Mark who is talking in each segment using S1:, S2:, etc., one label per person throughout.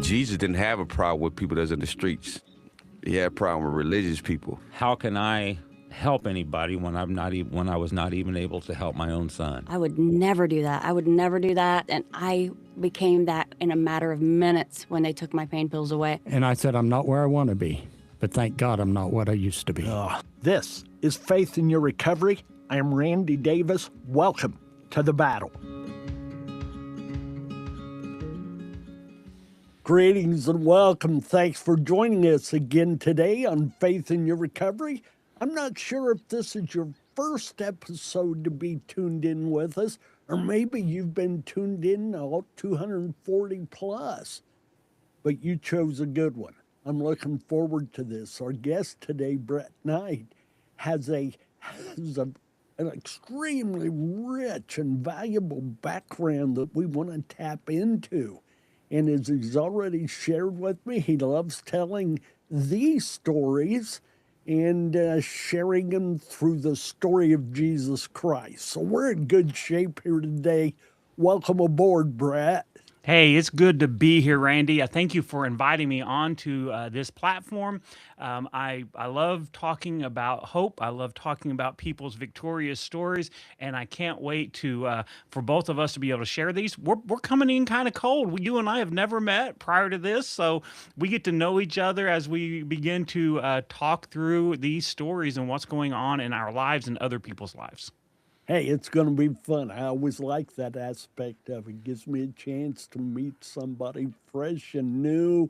S1: Jesus didn't have a problem with people that's in the streets. He had a problem with religious people.
S2: How can I help anybody when when I was not even able to help my own son?
S3: I would never do that. I would never do that. And I became that in a matter of minutes when they took my pain pills away.
S4: And I said, I'm not where I want to be, but thank God I'm not what I used to be.
S5: This is Faith in Your Recovery. I am Randy Davis. Welcome to the battle. Greetings and welcome. Thanks for joining us again today on Faith in Your Recovery. I'm not sure if this is your first episode to be tuned in with us, or maybe you've been tuned in all 240 plus, but you chose a good one. I'm looking forward to this. Our guest today, Brett Knight, has an extremely rich and valuable background that we want to tap into. And as he's already shared with me, he loves telling these stories and sharing them through the story of Jesus Christ. So we're in good shape here today. Welcome aboard, Brett.
S6: Hey, it's good to be here, Randy. I thank you for inviting me onto this platform. I love talking about hope. I love talking about people's victorious stories, and I can't wait to for both of us to be able to share these. We're coming in kind of cold. You and I have never met prior to this, so we get to know each other as we begin to talk through these stories and what's going on in our lives and other people's lives.
S5: Hey, it's going to be fun. I always like that aspect of it. It gives me a chance to meet somebody fresh and new,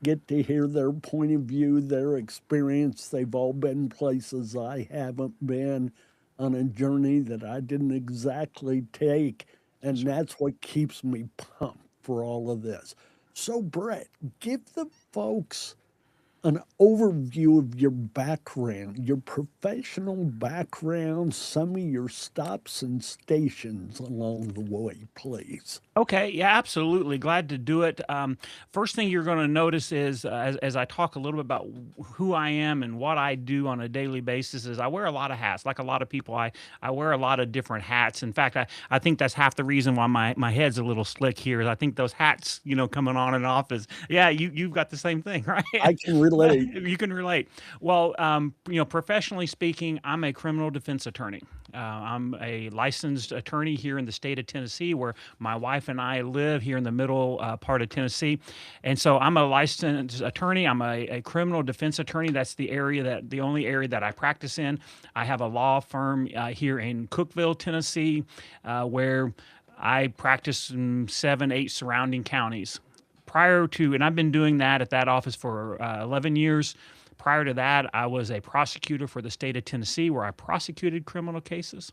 S5: get to hear their point of view, their experience. They've all been places I haven't been, on a journey that I didn't exactly take, and that's what keeps me pumped for all of this. So, Brett, give the folks an overview of your background, your professional background, some of your stops and stations along the way, please.
S6: Okay, yeah, absolutely. Glad to do it. First thing you're going to notice is, as I talk a little bit about who I am and what I do on a daily basis, is I wear a lot of hats. Like a lot of people, I wear a lot of different hats. In fact, I think that's half the reason why my head's a little slick here. Is I think those hats, coming on and off is, yeah, you've got the same thing, right?
S5: I can relate.
S6: You can relate. Well, professionally speaking, I'm a criminal defense attorney. I'm a licensed attorney here in the state of Tennessee, where my wife and I live here in the middle part of Tennessee. And so I'm a licensed attorney. I'm a criminal defense attorney. That's the only area that I practice in. I have a law firm here in Cookeville, Tennessee, where I practice in 7, 8 surrounding counties. And I've been doing that at that office for 11 years. Prior to that, I was a prosecutor for the state of Tennessee, where I prosecuted criminal cases.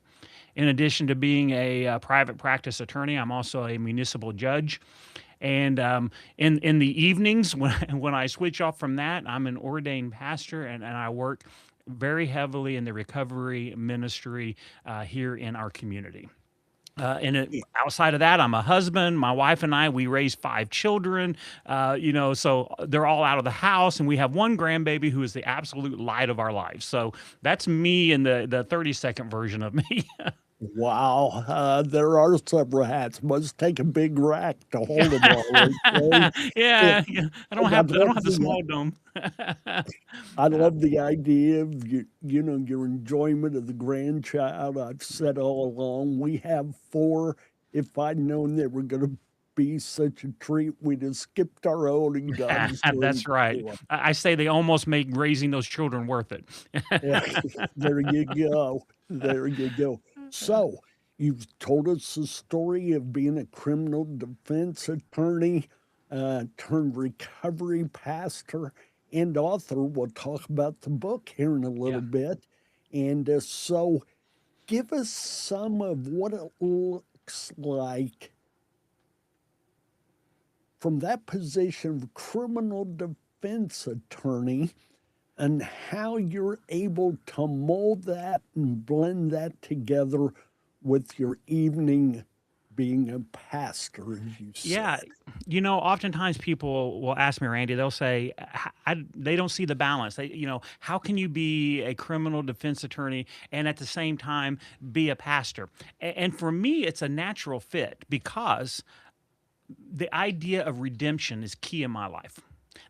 S6: In addition to being a private practice attorney, I'm also a municipal judge. And in the evenings, when I switch off from that, I'm an ordained pastor, and I work very heavily in the recovery ministry here in our community. Outside of that, I'm a husband. My wife and I, we raised 5 children, so they're all out of the house, and we have one grandbaby who is the absolute light of our lives. So that's me in the 30-second version of me.
S5: Wow, there are several hats. Must take a big rack to hold them all. Right?
S6: Yeah, I don't have the small dome.
S5: I love the idea of your enjoyment of the grandchild. I've said all along, we have 4. If I'd known they were going to be such a treat, we'd have skipped our own and gone.
S6: That's right. I say they almost make raising those children worth it.
S5: Yeah, there you go. There you go. So, you've told us the story of being a criminal defense attorney, turned recovery pastor and author. We'll talk about the book here in a little bit. And so, give us some of what it looks like from that position of criminal defense attorney, and how you're able to mold that and blend that together with your evening being a pastor, as you say.
S6: Yeah. Oftentimes people will ask me, Randy, they'll say, they don't see the balance. How can you be a criminal defense attorney and at the same time be a pastor? And for me, it's a natural fit, because the idea of redemption is key in my life.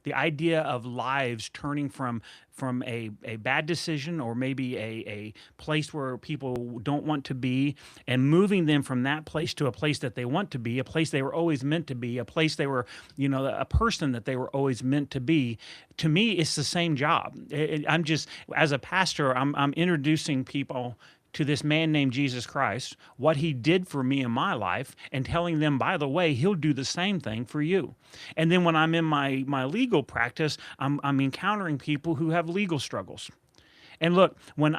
S6: The idea of lives turning from a bad decision, or maybe a place where people don't want to be, and moving them from that place to a place that they want to be, a place they were always meant to be, a place they were, a person that they were always meant to be. To me, it's the same job. I'm just, as a pastor, I'm introducing people to this man named Jesus Christ, what he did for me in my life, and telling them, by the way, he'll do the same thing for you. And then when I'm in my legal practice, I'm encountering people who have legal struggles. And look, when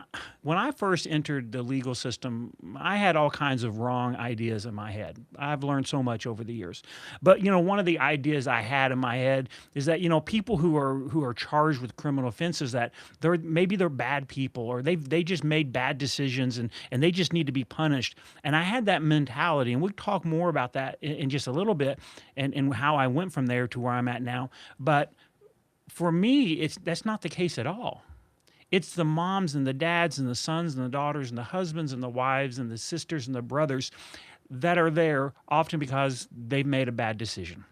S6: I first entered the legal system, I had all kinds of wrong ideas in my head. I've learned so much over the years. But one of the ideas I had in my head is that people who are charged with criminal offenses, that they're bad people, or they just made bad decisions, and they just need to be punished. And I had that mentality, and we'll talk more about that in just a little bit, and how I went from there to where I'm at now. But for me, that's not the case at all. It's the moms and the dads and the sons and the daughters and the husbands and the wives and the sisters and the brothers that are there often because they've made a bad decision.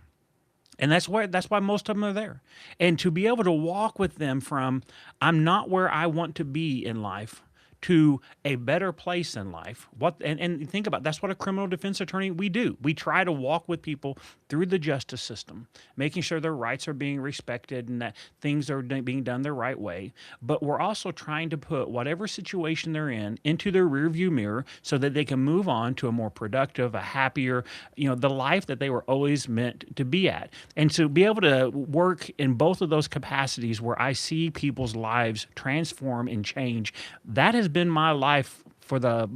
S6: And that's why most of them are there. And to be able to walk with them from, I'm not where I want to be in life, to a better place in life. And think about it, that's what a criminal defense attorney, we do. We try to walk with people through the justice system, making sure their rights are being respected and that things are being done the right way. But we're also trying to put whatever situation they're in into their rearview mirror so that they can move on to a more productive, a happier, the life that they were always meant to be at. And to be able to work in both of those capacities where I see people's lives transform and change, that has been my life for the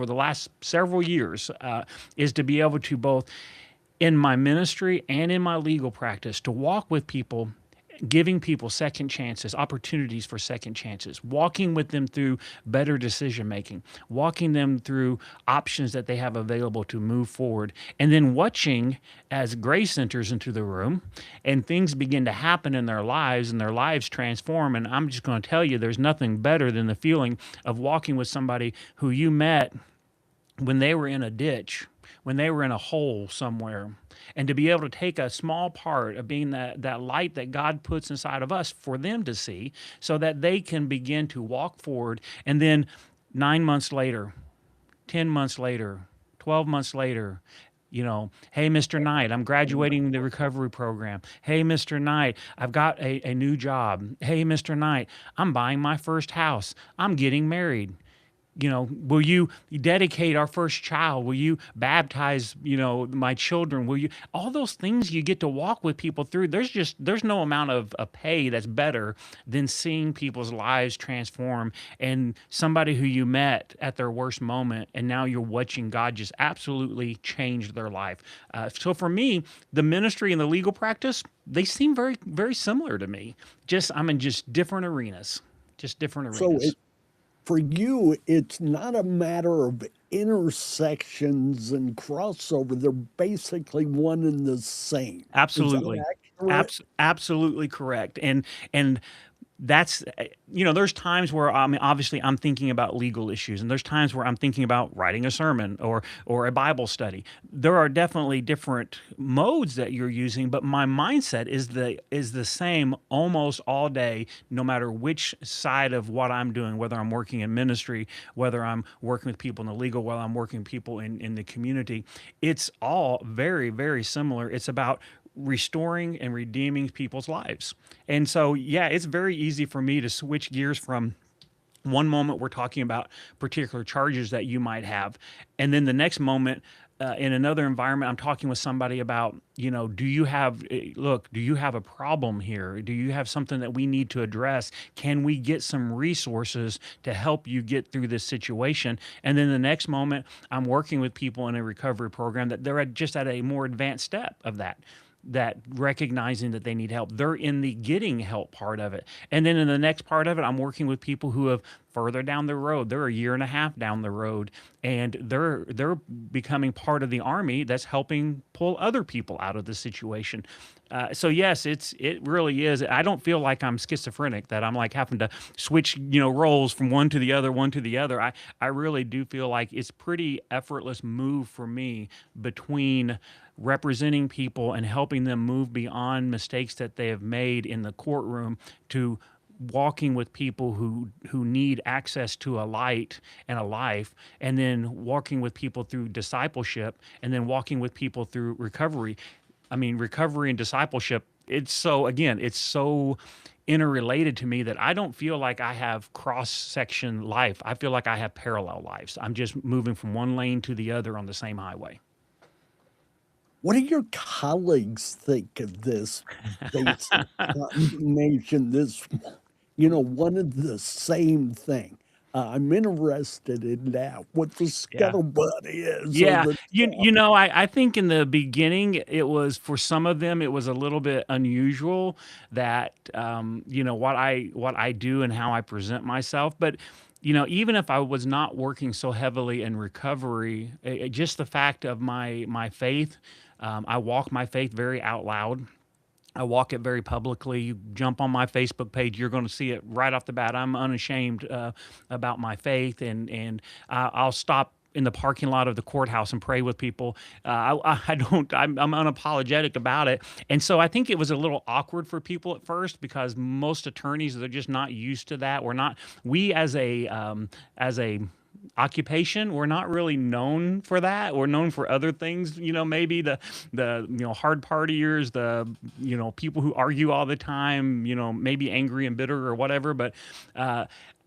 S6: last several years, is to be able to, both in my ministry and in my legal practice, to walk with people, giving people second chances, opportunities for second chances, walking with them through better decision making, walking them through options that they have available to move forward, and then watching as grace enters into the room and things begin to happen in their lives and their lives transform. And I'm just going to tell you, there's nothing better than the feeling of walking with somebody who you met when they were in a ditch, when they were in a hole somewhere, and to be able to take a small part of being that light that God puts inside of us for them to see, so that they can begin to walk forward. And then 9 months later, 10 months later, 12 months later, hey, Mr. Knight, I'm graduating the recovery program. Hey, Mr. Knight, I've got a new job. Hey, Mr. Knight, I'm buying my first house. I'm getting married. Will you dedicate our first child? Will you baptize, my children? Will you, all those things you get to walk with people through. There's no amount of pay that's better than seeing people's lives transform, and somebody who you met at their worst moment, and now you're watching God just absolutely change their life. So for me, the ministry and the legal practice, they seem very, very similar to me. I'm in just different arenas,
S5: So for you, it's not a matter of intersections and crossover. They're basically one and the same.
S6: Absolutely.
S5: Is that accurate?
S6: Absolutely correct. And that's, there's times where obviously I'm thinking about legal issues, and there's times where I'm thinking about writing a sermon or a Bible study. There are definitely different modes that you're using, but my mindset is the same almost all day, no matter which side of what I'm doing, whether I'm working in ministry, whether I'm working with people in the legal, whether I'm working with people in the community. It's all very, very similar. It's about restoring and redeeming people's lives. And so, it's very easy for me to switch gears from one moment we're talking about particular charges that you might have, and then the next moment in another environment, I'm talking with somebody about, do you have a problem here? Do you have something that we need to address? Can we get some resources to help you get through this situation? And then the next moment, I'm working with people in a recovery program that they're just at a more advanced step of that recognizing that they need help. They're in the getting help part of it. And then in the next part of it, I'm working with people who have further down the road. They're a year and a half down the road, and they're becoming part of the army that's helping pull other people out of the situation. So yes, it really is. I don't feel like I'm schizophrenic, that I'm like having to switch, roles from one to the other, one to the other. I really do feel like it's pretty effortless move for me between representing people and helping them move beyond mistakes that they have made in the courtroom to walking with people who need access to a light and a life, and then walking with people through discipleship, and then walking with people through recovery. I mean, recovery and discipleship, it's so interrelated to me that I don't feel like I have cross-section life. I feel like I have parallel lives. I'm just moving from one lane to the other on the same highway.
S5: What do your colleagues think of this basic combination, this, one of the same thing? I'm interested in that, what the scuttlebutt is.
S6: Yeah, I think in the beginning it was, for some of them, it was a little bit unusual that what I do and how I present myself. But even if I was not working so heavily in recovery, just the fact of my faith, I walk my faith very out loud. I walk it very publicly. You jump on my Facebook page, you're going to see it right off the bat. I'm unashamed about my faith, and I'll stop in the parking lot of the courthouse and pray with people. I'm unapologetic about it. And so I think it was a little awkward for people at first, because most attorneys, they're just not used to that. We as a occupation, we're not really known for that. We're known for other things, maybe the hard partiers, the people who argue all the time, maybe angry and bitter or whatever, but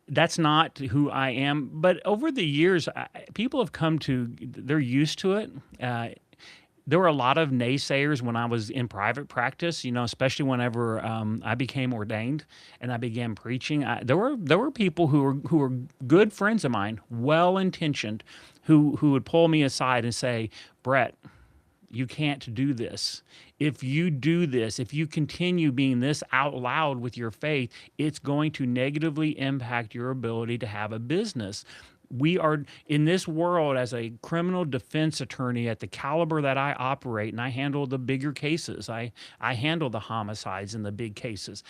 S6: that's not who I am. But over the years, people have they're used to it. There were a lot of naysayers when I was in private practice, especially whenever I became ordained and I began preaching. There were people who were good friends of mine, well-intentioned, who would pull me aside and say, "Brett, you can't do this. If you do this, if you continue being this out loud with your faith, it's going to negatively impact your ability to have a business." We are in this world, as a criminal defense attorney at the caliber that I operate, and I handle the bigger cases. I handle the homicides and the big cases.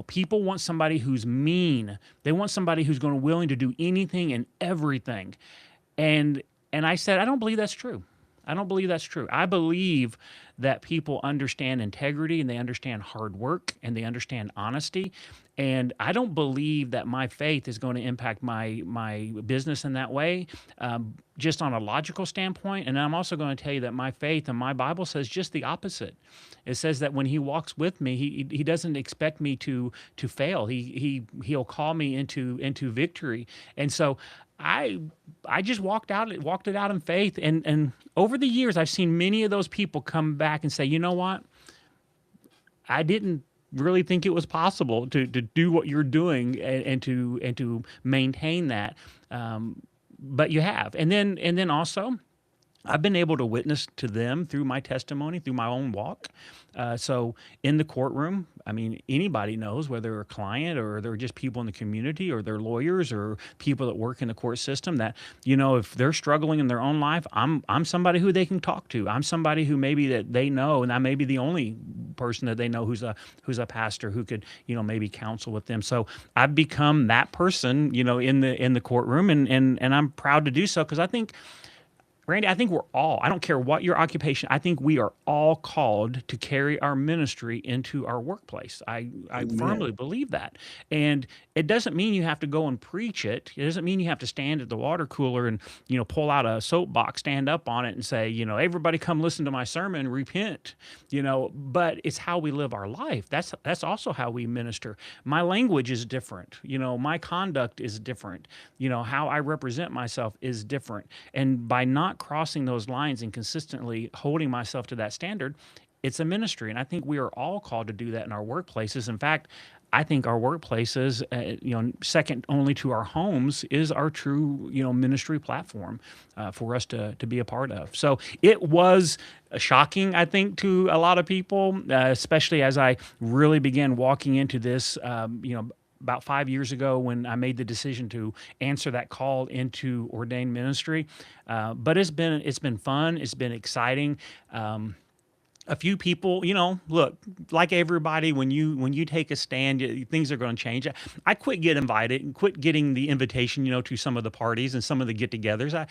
S6: People want somebody who's mean. They want somebody who's willing to do anything and everything. And I said, I don't believe that's true. I don't believe that's true. I believe that people understand integrity, and they understand hard work, and they understand honesty. And I don't believe that my faith is going to impact my business in that way, just on a logical standpoint. And I'm also going to tell you that my faith and my Bible says just the opposite. It says that when he walks with me, he doesn't expect me to fail. He'll call me into victory. And so I just walked it out in faith. And over the years, I've seen many of those people come back and say, "You know what? I didn't really think it was possible to do what you're doing and to maintain that, but you have." And then also, I've been able to witness to them through my testimony, through my own walk. So in the courtroom, I mean, anybody knows, whether they're a client or they're just people in the community or they're lawyers or people that work in the court system, that, if they're struggling in their own life, I'm somebody who they can talk to. I'm somebody who maybe that they know, and I may be the only person that they know who's a pastor who could, maybe counsel with them. So I've become that person, in the courtroom, and I'm proud to do so, because I think, Randy, I think we're all, I don't care what your occupation, I think we are all called to carry our ministry into our workplace. I firmly believe that. And it doesn't mean you have to go and preach it. It doesn't mean you have to stand at the water cooler and, pull out a soapbox, stand up on it and say, everybody come listen to my sermon, repent, but it's how we live our life. That's also how we minister. My language is different. My conduct is different. How I represent myself is different. And by not crossing those lines and consistently holding myself to that standard, it's a ministry. And I think we are all called to do that in our workplaces. In fact, I think our workplaces, second only to our homes, is our true, ministry platform for us to be a part of. So it was shocking, I think, to a lot of people, especially as I really began walking into this, about 5 years ago when I made the decision to answer that call into ordained ministry. But it's been fun. It's been exciting. A few people, look, like everybody, when you take a stand, things are going to change. I quit getting the invitation, to some of the parties and some of the get-togethers.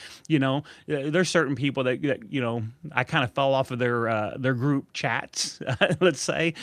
S6: There's certain people that I kind of fell off of their group chats, let's say.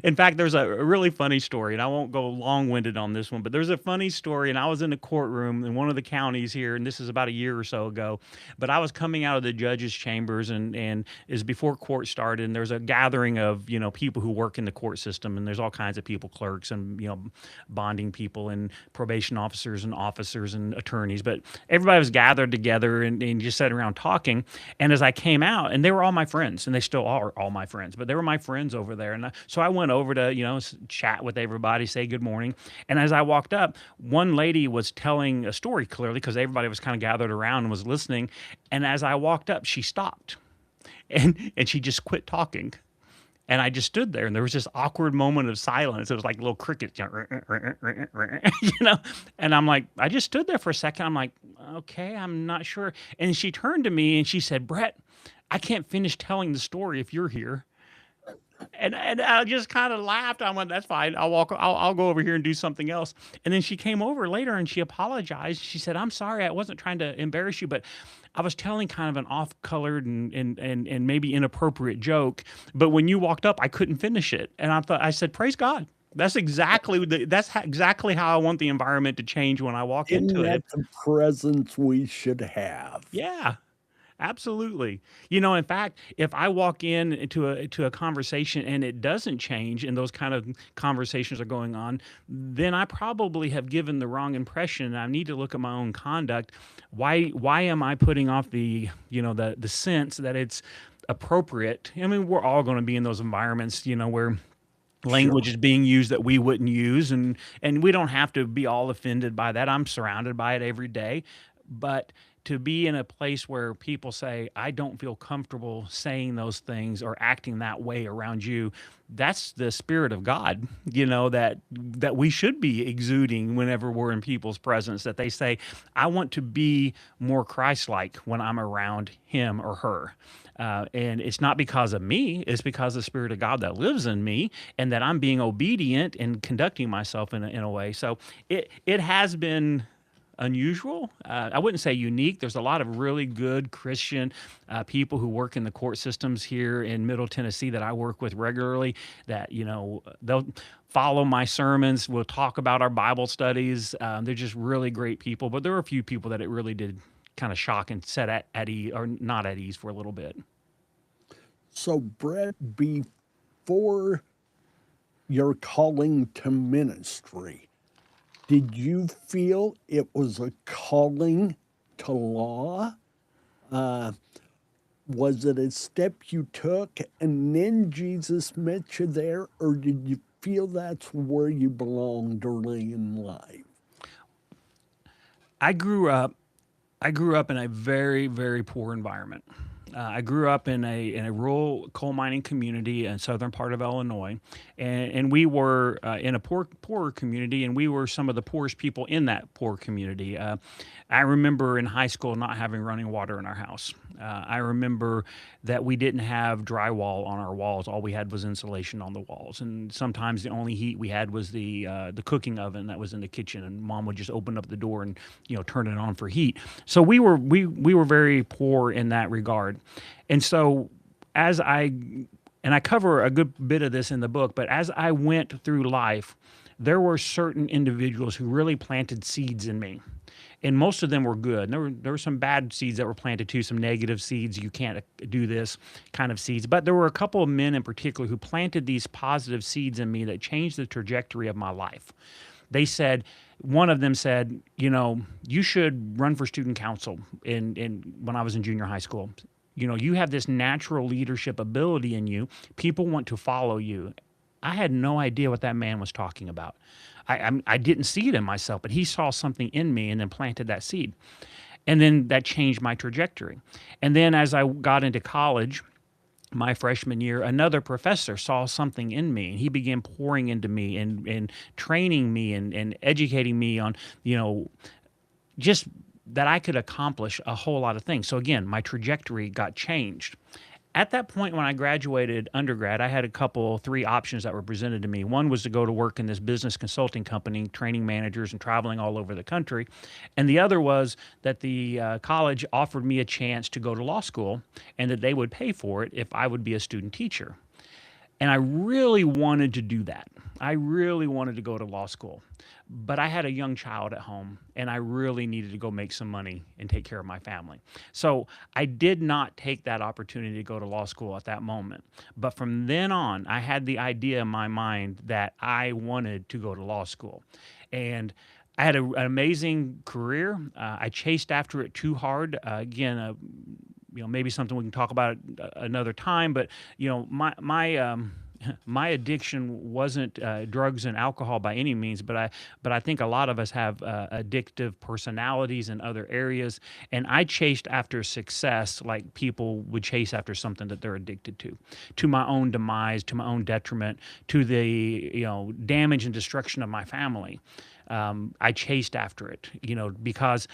S6: In fact, there's a really funny story, and I won't go long-winded on this one, but there's a funny story, and I was in a courtroom in one of the counties here, and this is about a year or so ago, but I was coming out of the judge's chambers, and is before court started, and there's a gathering of people who work in the court system, and there's all kinds of people, clerks and bonding people and probation officers and attorneys, but everybody was gathered together and just sat around talking. And as I came out, and they were all my friends, and they still are all my friends, but they were my friends over there, and so I went over to chat with everybody, say good morning. And as I walked up, one lady was telling a story, clearly because everybody was kind of gathered around and was listening. And as I walked up, she stopped. And she just quit talking. And I just stood there, and there was this awkward moment of silence. It was like little crickets, And I'm like, I just stood there for a second. I'm like, okay, I'm not sure. And she turned to me and she said, Brett, I can't finish telling the story if you're here. And I just kind of laughed. I went, that's fine. I'll go over here and do something else. And then she came over later and she apologized. She said, I'm sorry. I wasn't trying to embarrass you, but I was telling kind of an off-colored and maybe inappropriate joke. But when you walked up, I couldn't finish it. And I said, praise God. That's exactly exactly how I want the environment to change when I walk into it.
S5: That's the presence we should have.
S6: Yeah. Absolutely. In fact, if I walk into a conversation and it doesn't change and those kind of conversations are going on, then I probably have given the wrong impression, and I need to look at my own conduct. Why am I putting off the sense that it's appropriate? I mean, we're all going to be in those environments, where language is being used that we wouldn't use, and we don't have to be all offended by that. I'm surrounded by it every day. But to be in a place where people say, I don't feel comfortable saying those things or acting that way around you, that's the Spirit of God, that we should be exuding whenever we're in people's presence, that they say, I want to be more Christ-like when I'm around him or her. And it's not because of me, it's because of the Spirit of God that lives in me, and that I'm being obedient and conducting myself in a way. So it has been unusual. I wouldn't say unique. There's a lot of really good Christian people who work in the court systems here in Middle Tennessee that I work with regularly, that, they'll follow my sermons. We'll talk about our Bible studies. They're just really great people. But there were a few people that it really did kind of shock and set at ease, or not at ease, for a little bit.
S5: So, Brett, before your calling to ministry, did you feel it was a calling to law? Was it a step you took and then Jesus met you there, or did you feel that's where you belonged early in life?
S6: I grew up in a very, very poor environment. I grew up in a rural coal mining community in southern part of Illinois, and we were in a poor community, and we were some of the poorest people in that poor community. I remember in high school not having running water in our house. I remember that we didn't have drywall on our walls. All we had was insulation on the walls, and sometimes the only heat we had was the cooking oven that was in the kitchen, and Mom would just open up the door and turn it on for heat. So we were very poor in that regard. And so I cover a good bit of this in the book, but as I went through life, there were certain individuals who really planted seeds in me. And most of them were good. And there were some bad seeds that were planted too, some negative seeds, you can't do this kind of seeds. But there were a couple of men in particular who planted these positive seeds in me that changed the trajectory of my life. One of them said, you should run for student council when I was in junior high school. You have this natural leadership ability in you. People want to follow you. I had no idea what that man was talking about. I didn't see it in myself, but he saw something in me and then planted that seed. And then that changed my trajectory. And then as I got into college, my freshman year, another professor saw something in me, and he began pouring into me and training me and educating me on, you know, just that I could accomplish a whole lot of things. So again, my trajectory got changed. At that point, when I graduated undergrad, I had three options that were presented to me. One was to go to work in this business consulting company, training managers and traveling all over the country. And the other was that the college offered me a chance to go to law school and that they would pay for it if I would be a student teacher. And I really wanted to do that. I really wanted to go to law school. But I had a young child at home, and I really needed to go make some money and take care of my family. So I did not take that opportunity to go to law school at that moment. But from then on, I had the idea in my mind that I wanted to go to law school. And I had an amazing career. I chased after it too hard. Maybe something we can talk about another time. But my addiction wasn't drugs and alcohol by any means. But I think a lot of us have addictive personalities in other areas. And I chased after success like people would chase after something that they're addicted to my own demise, to my own detriment, to the damage and destruction of my family. I chased after it, because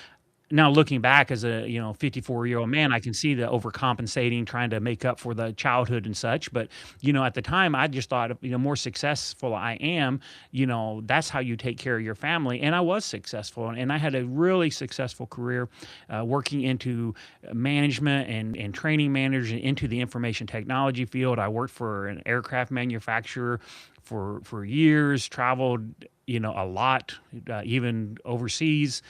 S6: now looking back as a 54-year-old man, I can see the overcompensating, trying to make up for the childhood and such. But at the time, I just thought, more successful I am, that's how you take care of your family. And I was successful, and I had a really successful career working into management and training managers into the information technology field. I worked for an aircraft manufacturer for years, traveled a lot, even overseas.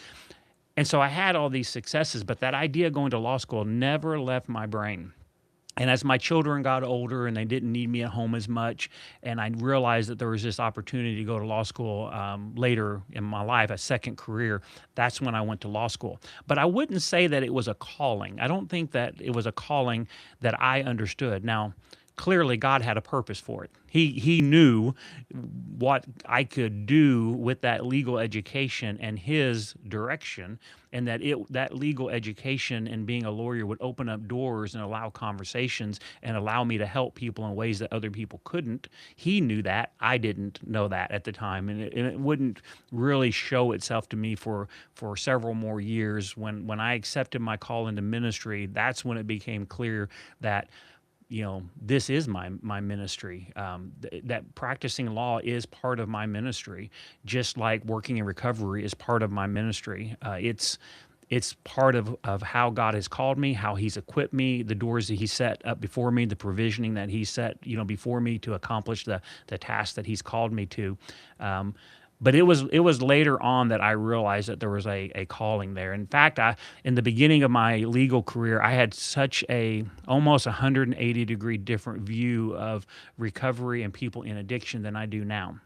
S6: And so I had all these successes, but that idea of going to law school never left my brain. And as my children got older and they didn't need me at home as much, and I realized that there was this opportunity to go to law school later in my life, a second career, that's when I went to law school. But I wouldn't say that it was a calling. I don't think that it was a calling that I understood. Now, clearly God had a purpose for it. He knew what I could do with that legal education and his direction, and that legal education and being a lawyer would open up doors and allow conversations and allow me to help people in ways that other people couldn't. He knew that. I didn't know that at the time, and it wouldn't really show itself to me for several more years. When I accepted my call into ministry, that's when it became clear that this is my ministry. That practicing law is part of my ministry, just like working in recovery is part of my ministry. It's part of how God has called me, how He's equipped me, the doors that He set up before me, the provisioning that He set before me to accomplish the task that He's called me to. But it was later on that I realized that there was a calling there. In fact, in the beginning of my legal career, I had such a almost 180-degree different view of recovery and people in addiction than I do now.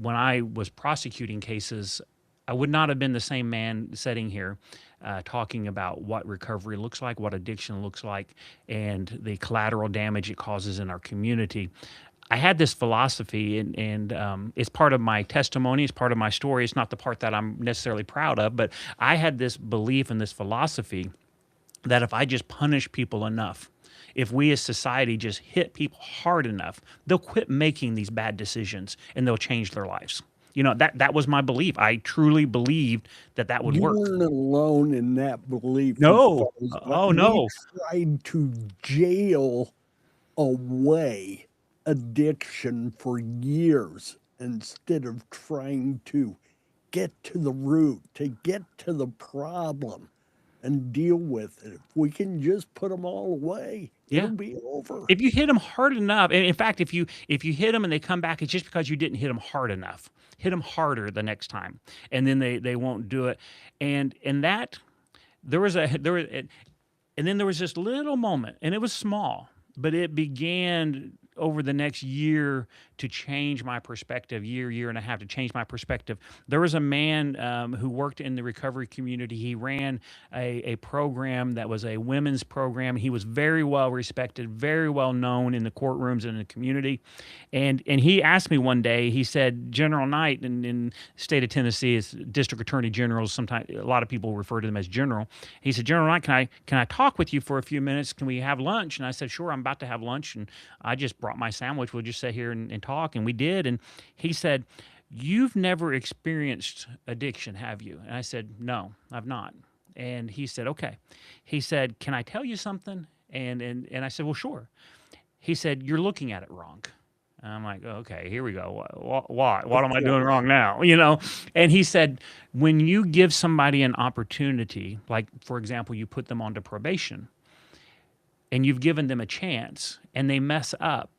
S6: When I was prosecuting cases, I would not have been the same man sitting here talking about what recovery looks like, what addiction looks like, and the collateral damage it causes in our community. I had this philosophy, and it's part of my testimony. It's part of my story. It's not the part that I'm necessarily proud of, but I had this belief and this philosophy that if I just punish people enough, if we as society just hit people hard enough, they'll quit making these bad decisions and they'll change their lives. That was my belief. I truly believed that would work.
S5: You weren't alone in that belief.
S6: No.
S5: Oh,
S6: no.
S5: We tried to jail away addiction for years instead of trying to get to the root, to get to the problem and deal with it. If we can just put them all away, it'll be over.
S6: If you hit them hard enough, and in fact, if you hit them and they come back, it's just because you didn't hit them hard enough. Hit them harder the next time, and then they won't do it. And that and then there was this little moment, and it was small, but it began over the next year to change my perspective, year and a half to change my perspective. There was a man who worked in the recovery community. He ran a program that was a women's program. He was very well respected, very well known in the courtrooms and in the community. And he asked me one day, he said, General Knight in the state of Tennessee is district attorney generals. Sometimes a lot of people refer to them as general. He said, General Knight, can I talk with you for a few minutes? Can we have lunch? And I said, sure, I'm about to have lunch. And I just brought my sandwich. We'll just sit here and talk. And we did. And he said, you've never experienced addiction, have you? And I said, no, I've not. And he said, okay. He said, can I tell you something? And I said, well, sure. He said, you're looking at it wrong. And I'm like, okay, here we go. Why? What am I doing wrong now? You know? And he said, when you give somebody an opportunity, like, for example, you put them onto probation and you've given them a chance and they mess up,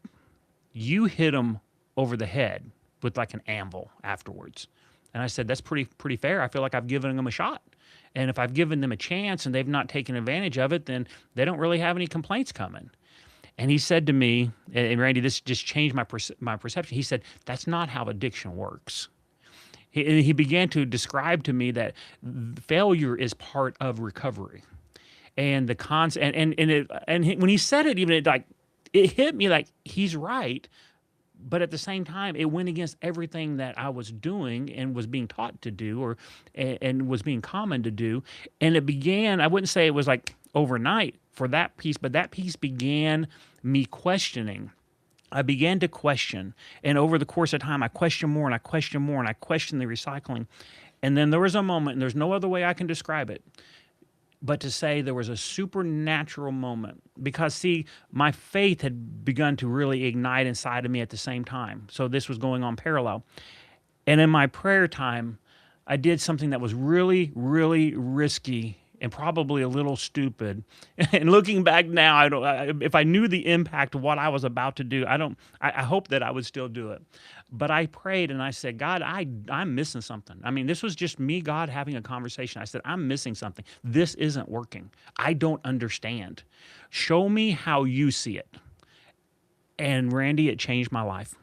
S6: you hit them over the head with like an anvil afterwards. And I said, that's pretty fair. I feel like I've given them a shot. And if I've given them a chance and they've not taken advantage of it, then they don't really have any complaints coming. And he said to me, and Randy, this just changed my perception. He said, that's not how addiction works. He began to describe to me that failure is part of recovery. And the when he said it, even it hit me like he's right. But at the same time, it went against everything that I was doing and was being taught to do and was being common to do. And it began, I wouldn't say it was like overnight for that piece, but that piece began me questioning. I began to question. And over the course of time, I questioned more and I questioned more and I questioned the recycling. And then there was a moment, and there's no other way I can describe it, but to say there was a supernatural moment. Because, see, my faith had begun to really ignite inside of me at the same time. So this was going on parallel. And in my prayer time, I did something that was really, really risky and probably a little stupid. And looking back now, if I knew the impact of what I was about to do, I hope that I would still do it. But I prayed and I said, God, I'm missing something. I mean, this was just me, God, having a conversation. I said, I'm missing something. This isn't working. I don't understand. Show me how you see it. And Randy, it changed my life.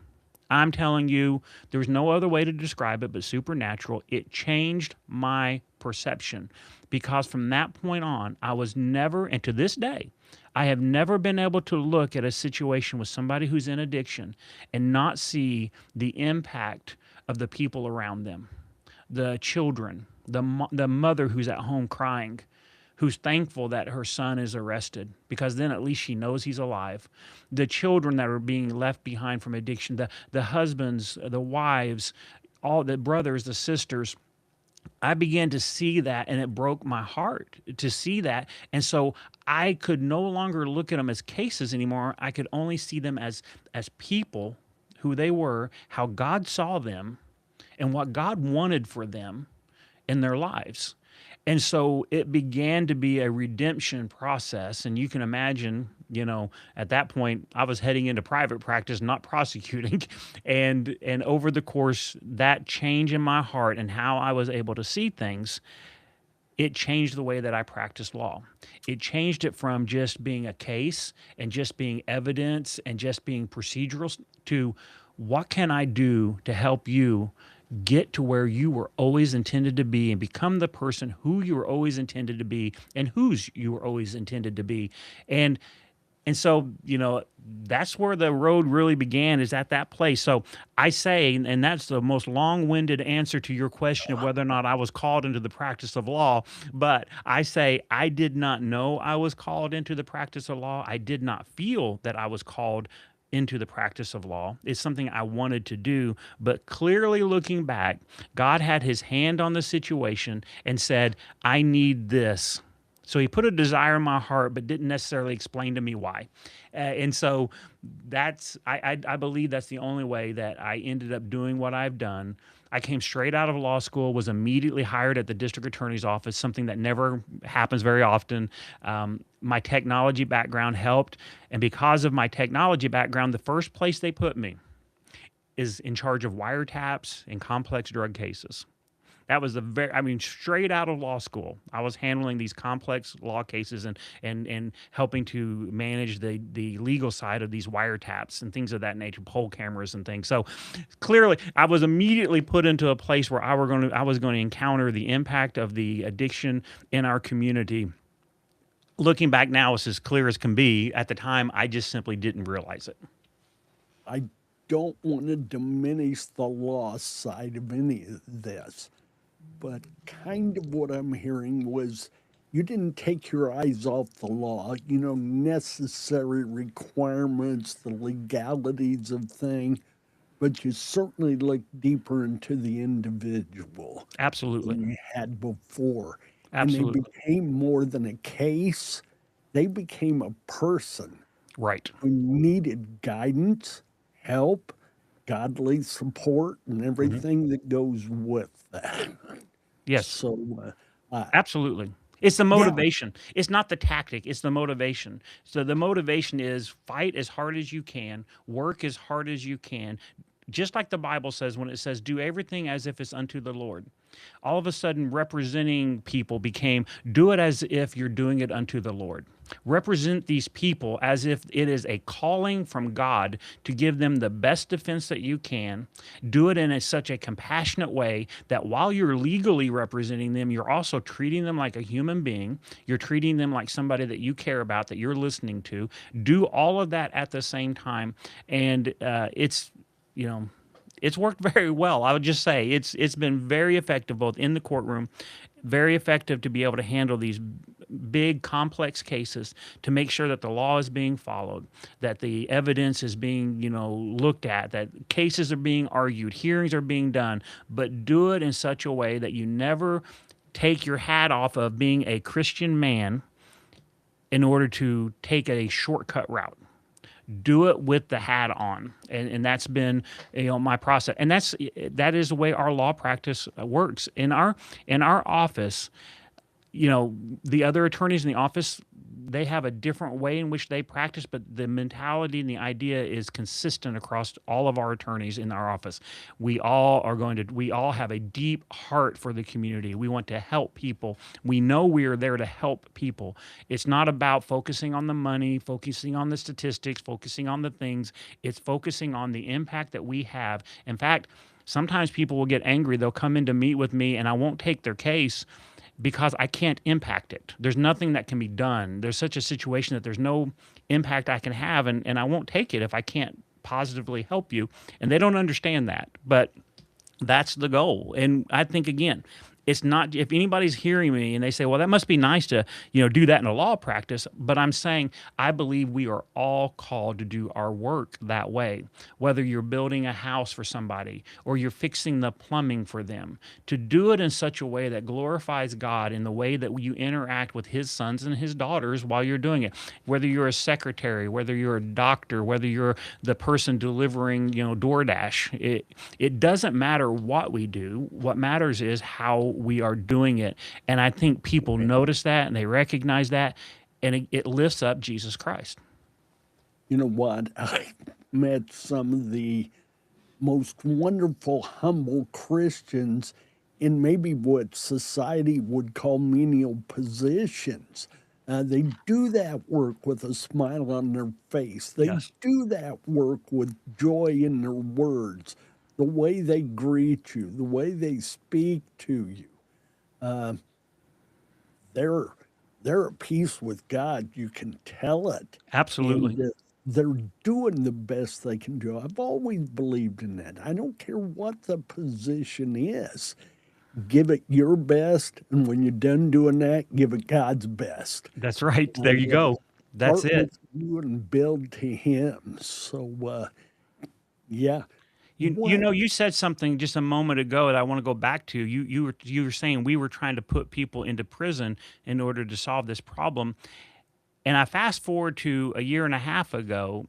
S6: I'm telling you, there's no other way to describe it but supernatural. It changed my perception, because from that point on, I was never, and to this day, I have never been able to look at a situation with somebody who's in addiction and not see the impact of the people around them, the children, the mother who's at home crying, who's thankful that her son is arrested, because then at least she knows he's alive. The children that are being left behind from addiction, the husbands, the wives, all the brothers, the sisters. I began to see that, and it broke my heart to see that. And so I could no longer look at them as cases anymore. I could only see them as people, who they were, how God saw them, and what God wanted for them in their lives. And so it began to be a redemption process. And you can imagine, at that point, I was heading into private practice, not prosecuting. And over the course, that change in my heart and how I was able to see things, it changed the way that I practiced law. It changed it from just being a case and just being evidence and just being procedural to what can I do to help you get to where you were always intended to be and become the person who you were always intended to be and whose you were always intended to be. And so, that's where the road really began, is at that place. So I say, and that's the most long-winded answer to your question of whether or not I was called into the practice of law, but I say I did not know I was called into the practice of law. I did not feel that I was called into the practice of law. It's something I wanted to do, but clearly looking back, God had his hand on the situation and said, I need this. So he put a desire in my heart, but didn't necessarily explain to me why. And so I believe that's the only way that I ended up doing what I've done. I came straight out of law school, was immediately hired at the district attorney's office, something that never happens very often. My technology background helped. And because of my technology background, the first place they put me is in charge of wiretaps and complex drug cases. That was I mean, straight out of law school. I was handling these complex law cases and helping to manage the legal side of these wiretaps and things of that nature, poll cameras and things. So clearly, I was immediately put into a place where I was going to encounter the impact of the addiction in our community. Looking back now, it's as clear as can be. At the time, I just simply didn't realize it.
S5: I don't want to diminish the law side of any of this, but kind of what I'm hearing was you didn't take your eyes off the law, necessary requirements, the legalities of things, but you certainly looked deeper into the individual
S6: Absolutely.
S5: than you had before.
S6: Absolutely.
S5: And they became more than a case, they became a person
S6: Right.
S5: who needed guidance, help, godly support, and everything that goes with that.
S6: Yes.
S5: So,
S6: Absolutely. It's the
S5: yeah,
S6: motivation. It's not the tactic, it's the motivation. So the motivation is fight as hard as you can, work as hard as you can. Just like the Bible says when it says, do everything as if it's unto the Lord. All of a sudden, representing people became, do it as if you're doing it unto the Lord. Represent these people as if it is a calling from God to give them the best defense that you can. Do it in such a compassionate way that while you're legally representing them, you're also treating them like a human being. You're treating them like somebody that you care about, that you're listening to. Do all of that at the same time. And it's worked very well. I would just say it's been very effective both in the courtroom, very effective to be able to handle these big complex cases, to make sure that the law is being followed, that the evidence is being looked at, that cases are being argued, hearings are being done, but do it in such a way that you never take your hat off of being a Christian man in order to take a shortcut route. Do it with the hat on, and that's been my process, and that is the way our law practice works in our office. The other attorneys in the office, they have a different way in which they practice, but the mentality and the idea is consistent across all of our attorneys in our office. We all have a deep heart for the community. We want to help people. We know we are there to help people. It's not about focusing on the money, focusing on the statistics, focusing on the things. It's focusing on the impact that we have. In fact, sometimes people will get angry. They'll come in to meet with me, and I won't take their case because I can't impact it. There's nothing that can be done. There's such a situation that there's no impact I can have, and I won't take it if I can't positively help you. And they don't understand that, but that's the goal. And I think, again, it's not, if anybody's hearing me and they say, well, that must be nice to, do that in a law practice. But I'm saying, I believe we are all called to do our work that way. Whether you're building a house for somebody or you're fixing the plumbing for them, to do it in such a way that glorifies God in the way that you interact with his sons and his daughters while you're doing it. Whether you're a secretary, whether you're a doctor, whether you're the person delivering, DoorDash, it doesn't matter what we do. What matters is how we are doing it. And I think people notice that and they recognize that, and it lifts up Jesus Christ.
S5: You know what? I met some of the most wonderful, humble Christians in maybe what society would call menial positions. They do that work with a smile on their face. They
S6: Yes.
S5: do that work with joy in their words, the way they greet you, the way they speak to you. They're at peace with God. You can tell it.
S6: Absolutely.
S5: And they're doing the best they can do. I've always believed in that. I don't care what the position is. Give it your best, and when you're done doing that, give it God's best.
S6: That's right. There you go. That's
S5: Start
S6: it.
S5: with you and build to Him. So, yeah. What?
S6: You said something just a moment ago that I want to go back to. You were saying we were trying to put people into prison in order to solve this problem. And I fast forward to a year and a half ago,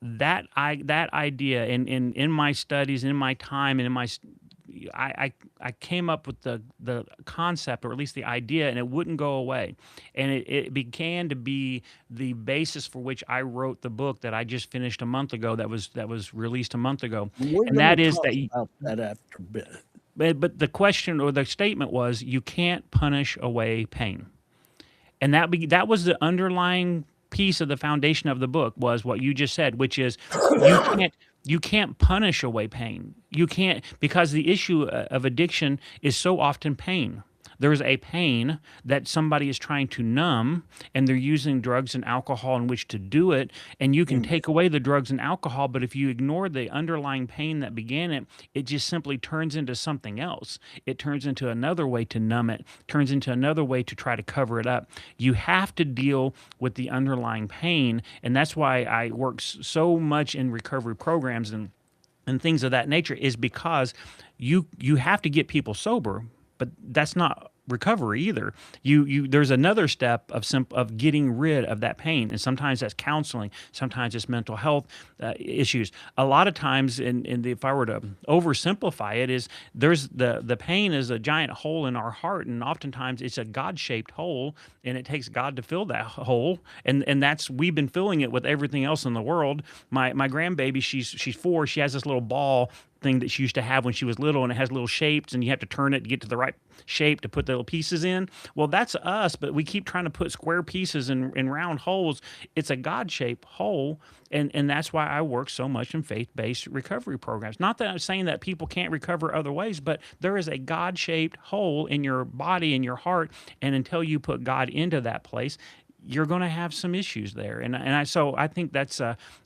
S6: that idea in my studies, in my time, and I came up with the concept, or at least the idea, and it wouldn't go away. And it began to be the basis for which I wrote the book that I just finished a month ago, that was released a month ago.
S5: We're
S6: And
S5: going
S6: that
S5: to
S6: is
S5: talk
S6: that
S5: about that after a bit.
S6: But the question or the statement was, you can't punish away pain. And that was the underlying piece of the foundation of the book, was what you just said, which is you can't punish away pain. You can't, because the issue of addiction is so often pain. There's a pain that somebody is trying to numb, and they're using drugs and alcohol in which to do it. And you can take away the drugs and alcohol, but if you ignore the underlying pain that began it, it just simply turns into something else. It turns into another way to numb it, turns into another way to try to cover it up. You have to deal with the underlying pain, and that's why I work so much in recovery programs and things of that nature, is because you have to get people sober, but that's not recovery either. There's another step of getting rid of that pain, and sometimes that's counseling, sometimes it's mental health issues. A lot of times, if I were to oversimplify it, is there's the pain is a giant hole in our heart, and oftentimes it's a God-shaped hole, and it takes God to fill that hole, and that's, we've been filling it with everything else in the world. My grandbaby, she's 4, she has this little ball thing that she used to have when she was little, and it has little shapes, and you have to turn it to get to the right shape to put the little pieces in. Well, that's us, but we keep trying to put square pieces in round holes. It's a God-shaped hole, and that's why I work so much in faith-based recovery programs. Not that I'm saying that people can't recover other ways, but there is a God-shaped hole in your body and your heart, and until you put God into that place, you're going to have some issues there. So I think that's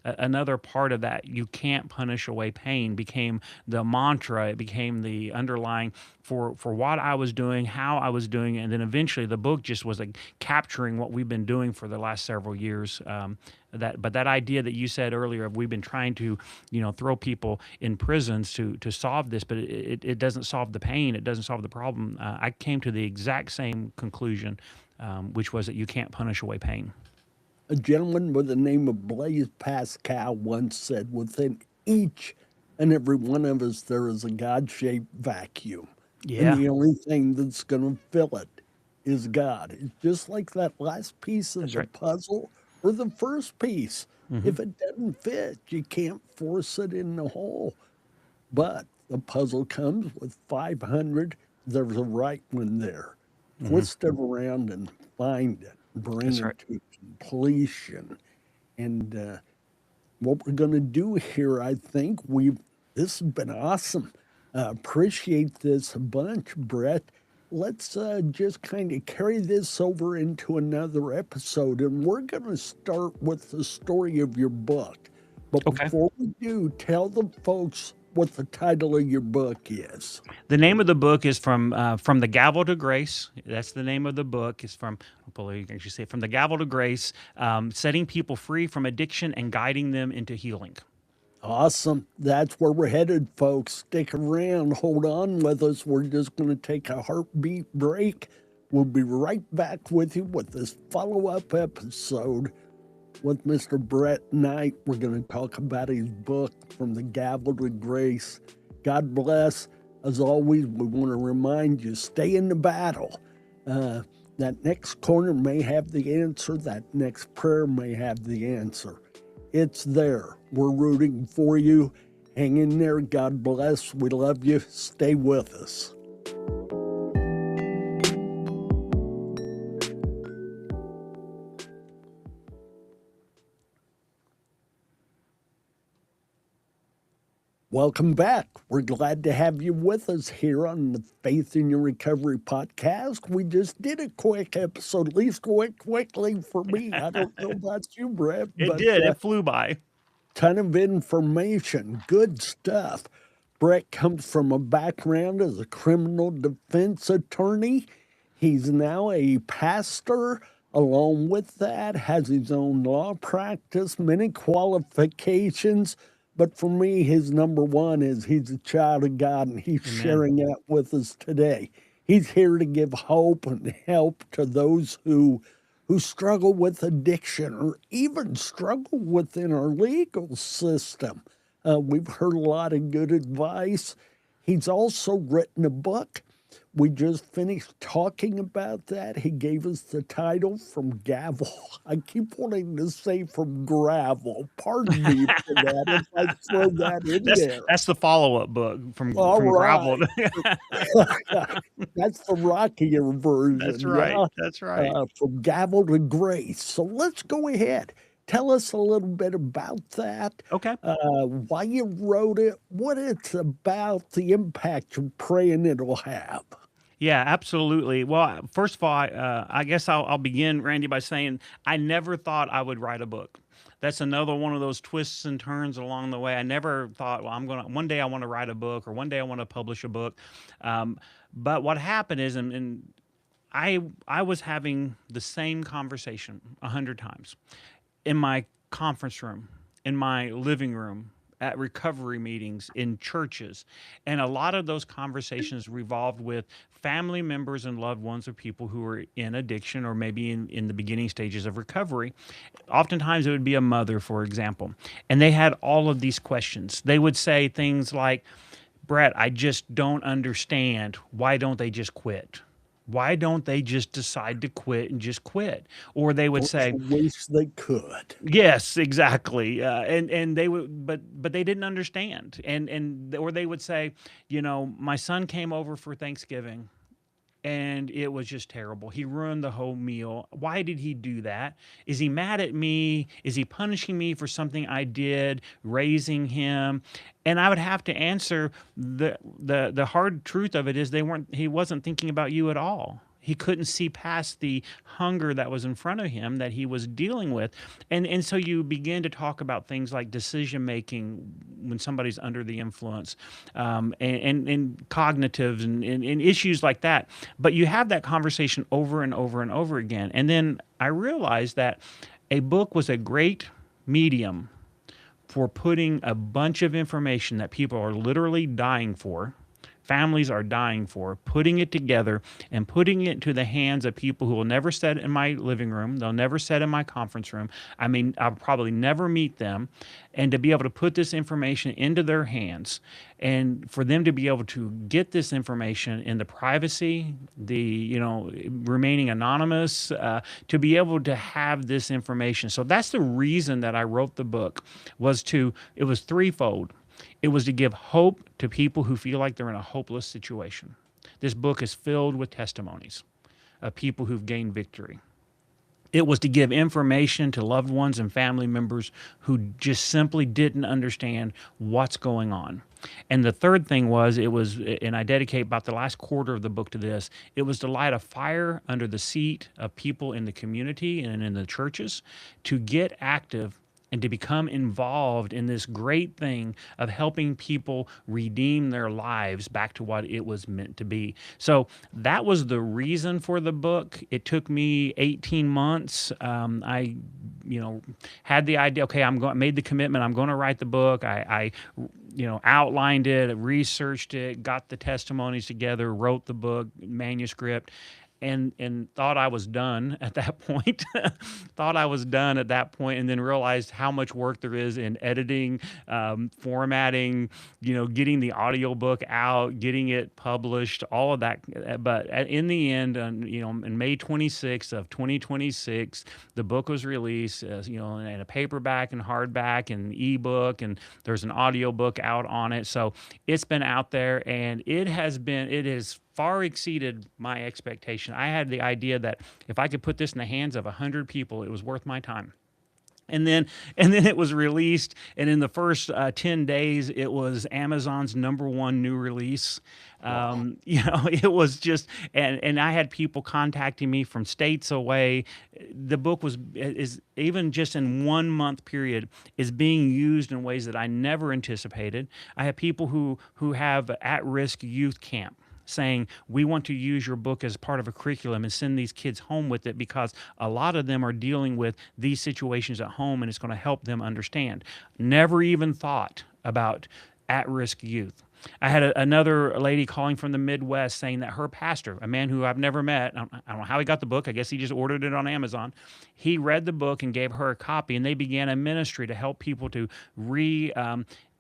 S6: another part of that. You can't punish away pain became the mantra. It became the underlying for what I was doing, how I was doing, and then eventually the book just was capturing what we've been doing for the last several years. But that idea that you said earlier of we've been trying to, throw people in prisons to solve this, but it doesn't solve the pain. It doesn't solve the problem. I came to the exact same conclusion, which was that you can't punish away pain.
S5: A gentleman by the name of Blaise Pascal once said, within each and every one of us, there is a God-shaped vacuum.
S6: Yeah.
S5: And the only thing that's going to fill it is God. It's just like that last piece of the puzzle or the first piece. If it doesn't fit, you can't force it in the hole. But the puzzle comes with 500. There's a right one there. Twist it around and find it. Bring it to completion. And what we're going to do here, I think this has been awesome. Appreciate this a bunch, Brett. Let's just kind of carry this over into another episode, and we're going to start with the story of your book. But before we do, tell the folks what the title of your book is.
S6: The name of the book is From the Gavel to Grace. That's the name of the book. It's From the Gavel to Grace, setting people free from addiction and guiding them into healing.
S5: Awesome. That's where we're headed, folks. Stick around. Hold on with us. We're just going to take a heartbeat break. We'll be right back with you with this follow-up episode with Mr. Brett Knight. We're going to talk about his book, From the Gavel to Grace. God bless. As always, we want to remind you, stay in the battle. That next corner may have the answer. That next prayer may have the answer. It's there. We're rooting for you. Hang in there. God bless. We love you. Stay with us. Welcome back. We're glad to have you with us here on the Faith in Your Recovery podcast. We just did a quick episode, at least quickly for me. I don't know about you, Brett.
S6: It did. It flew by.
S5: Ton of information, good stuff. Brett comes from a background as a criminal defense attorney. He's now a pastor. Along with that, has his own law practice, many qualifications. But for me, his number one is he's a child of God, and he's sharing that with us today. He's here to give hope and help to those who struggle with addiction or even struggle within our legal system. We've heard a lot of good advice. He's also written a book. We just finished talking about that. He gave us the title From Gavel. I keep wanting to say From Gravel. Pardon me for that if I throw that in there.
S6: That's the follow-up book
S5: All
S6: from Gravel.
S5: right. That's the rockier
S6: That's
S5: version,
S6: right.
S5: yeah?
S6: That's right.
S5: From Gavel to Grace. So let's go ahead. Tell us a little bit about that,
S6: Okay.
S5: why you wrote it, what it's about, the impact you're praying it'll have.
S6: Yeah, absolutely. Well, first of all, I guess I'll begin, Randy, by saying I never thought I would write a book. That's another one of those twists and turns along the way. I never thought, well, one day I want to write a book or one day I want to publish a book. But what happened is, and I was having the same conversation 100 times in my conference room, in my living room, at recovery meetings, in churches. And a lot of those conversations revolved with family members and loved ones of people who were in addiction or maybe in the beginning stages of recovery. Oftentimes it would be a mother, for example, and they had all of these questions. They would say things like, Brett, I just don't understand. Why don't they just quit? Why don't they just decide to quit and just quit? Or they would say,
S5: Wish they could.
S6: yes, exactly. And they would, but they didn't understand. Or they would say, my son came over for Thanksgiving and it was just terrible. He ruined the whole meal. Why did he do that? Is he mad at me? Is he punishing me for something I did raising him? And I would have to answer the hard truth of it is he wasn't thinking about you at all. He couldn't see past the hunger that was in front of him that he was dealing with. And so you begin to talk about things like decision making when somebody's under the influence, and cognitives and issues like that. But you have that conversation over and over and over again. And then I realized that a book was a great medium for putting a bunch of information that people are literally dying for, families are dying for, putting it together and putting it into the hands of people who will never sit in my living room. They'll never sit in my conference room. I mean, I'll probably never meet them. And to be able to put this information into their hands and for them to be able to get this information in the privacy, remaining anonymous, to be able to have this information. So that's the reason that I wrote the book it was threefold. It was to give hope to people who feel like they're in a hopeless situation. This book is filled with testimonies of people who've gained victory. It was to give information to loved ones and family members who just simply didn't understand what's going on. And the third thing was, and I dedicate about the last quarter of the book to this, it was to light a fire under the seat of people in the community and in the churches to get active and to become involved in this great thing of helping people redeem their lives back to what it was meant to be. So that was the reason for the book. It took me 18 months. I had the idea, okay, made the commitment, I'm going to write the book. I outlined it, researched it, got the testimonies together, wrote the book, manuscript, and thought I was done at that point. And then realized how much work there is in editing, formatting, getting the audiobook out, getting it published, all of that. But in the end, in May 26th of 2026, the book was released, in a paperback and hardback and ebook, and there's an audiobook out on it. So it's been out there, and it has far exceeded my expectation. I had the idea that if I could put this in the hands of 100 people, it was worth my time. And then it was released, and in the first 10 days, it was Amazon's #1 new release. It was just, and I had people contacting me from states away. The book is even just in 1 month period is being used in ways that I never anticipated. I have people who have at-risk youth camp saying, we want to use your book as part of a curriculum and send these kids home with it because a lot of them are dealing with these situations at home and it's going to help them understand. Never even thought about at-risk youth. I had another lady calling from the Midwest saying that her pastor, a man who I've never met, I don't know how he got the book. I guess he just ordered it on Amazon. He read the book and gave her a copy, and they began a ministry to help people to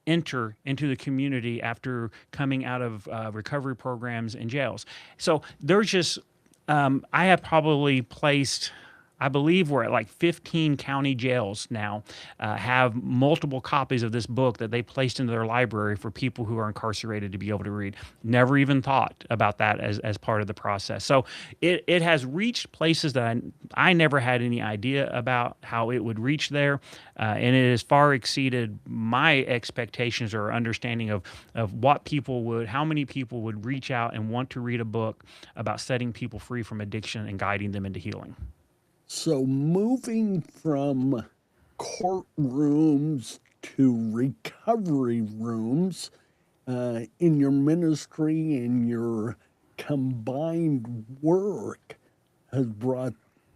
S6: enter into the community after coming out of recovery programs and jails. So there's just, I have probably placed, I believe we're at like 15 county jails now, have multiple copies of this book that they placed into their library for people who are incarcerated to be able to read. Never even thought about that as part of the process. So it has reached places that I never had any idea about how it would reach there. And it has far exceeded my expectations or understanding of what people would, how many people would reach out and want to read a book about setting people free from addiction and guiding them into healing.
S5: So moving from courtrooms to recovery rooms in your ministry and your combined work has brought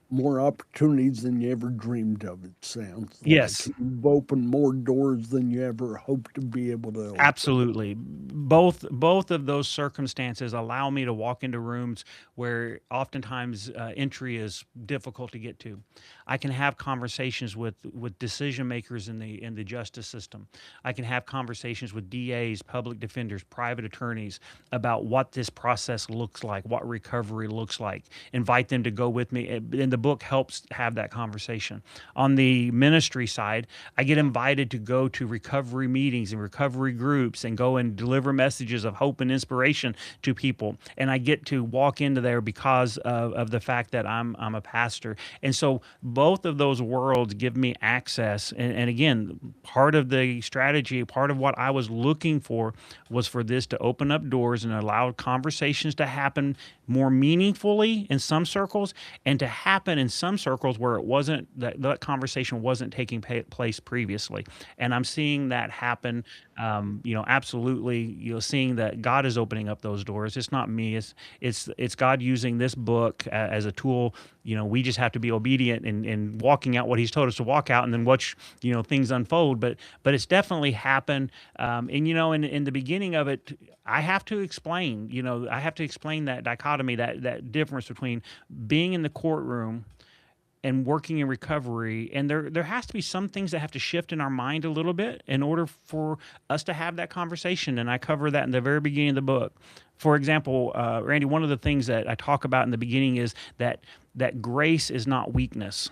S5: more opportunities than you ever dreamed of, it sounds like.
S6: Yes.
S5: You've opened more doors than you ever hoped to be able to open.
S6: Absolutely. Both of those circumstances allow me to walk into rooms where oftentimes entry is difficult to get to. I can have conversations with decision makers in the justice system. I can have conversations with DAs, public defenders, private attorneys about what this process looks like, what recovery looks like. Invite them to go with me, and the book helps have that conversation. On the ministry side, I get invited to go to recovery meetings and recovery groups and go and deliver messages of hope and inspiration to people. And I get to walk into there because of the fact that I'm a pastor. And so both of those worlds give me access. And again, part of the strategy, part of what I was looking for was for this to open up doors and allow conversations to happen more meaningfully in some circles, and to happen in some circles where it wasn't, that conversation wasn't taking place previously. And I'm seeing that happen, absolutely, seeing that God is opening up those doors. It's not me, it's God using this book as a tool. We just have to be obedient and walking out what he's told us to walk out, and then watch, things unfold. But it's definitely happened. In the beginning of it, I have to explain, that dichotomy, that difference between being in the courtroom and working in recovery. And there has to be some things that have to shift in our mind a little bit in order for us to have that conversation. And I cover that in the very beginning of the book. For example, Randy, one of the things that I talk about in the beginning is that grace is not weakness.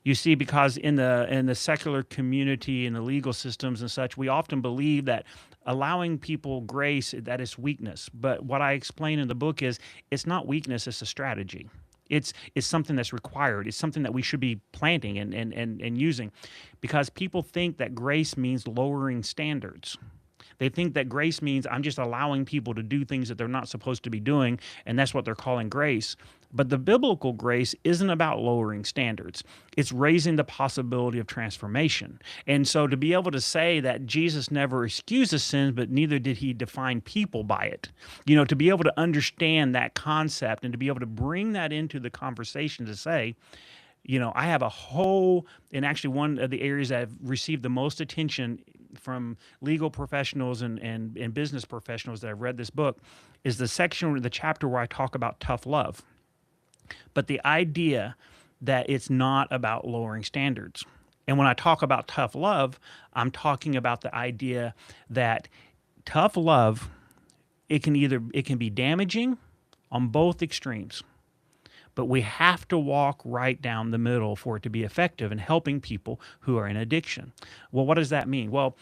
S6: You see, because in the secular community, in the legal systems and such, we often believe that allowing people grace, that is weakness. But what I explain in the book is it's not weakness, it's a strategy. It's something that's required. It's something that we should be planting and using, because people think that grace means lowering standards. They think that grace means I'm just allowing people to do things that they're not supposed to be doing, and that's what they're calling grace. But the biblical grace isn't about lowering standards. It's raising the possibility of transformation. And so to be able to say that Jesus never excuses sins, but neither did he define people by it, to be able to understand that concept and to be able to bring that into the conversation to say, I have a whole, and actually one of the areas that have received the most attention from legal professionals and business professionals that have read this book is the chapter where I talk about tough love. But the idea that it's not about lowering standards. And when I talk about tough love, I'm talking about the idea that tough love, it can be damaging on both extremes. But we have to walk right down the middle for it to be effective in helping people who are in addiction. Well, what does that mean? Well,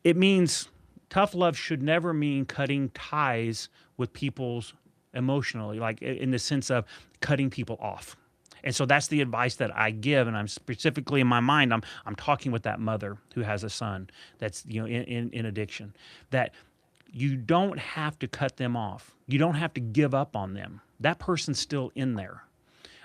S6: it means tough love should never mean cutting ties with people's emotionally, like in the sense of cutting people off. And so that's the advice that I give, and I'm specifically in my mind, I'm talking with that mother who has a son that's in addiction, that you don't have to cut them off. You don't have to give up on them. That person's still in there.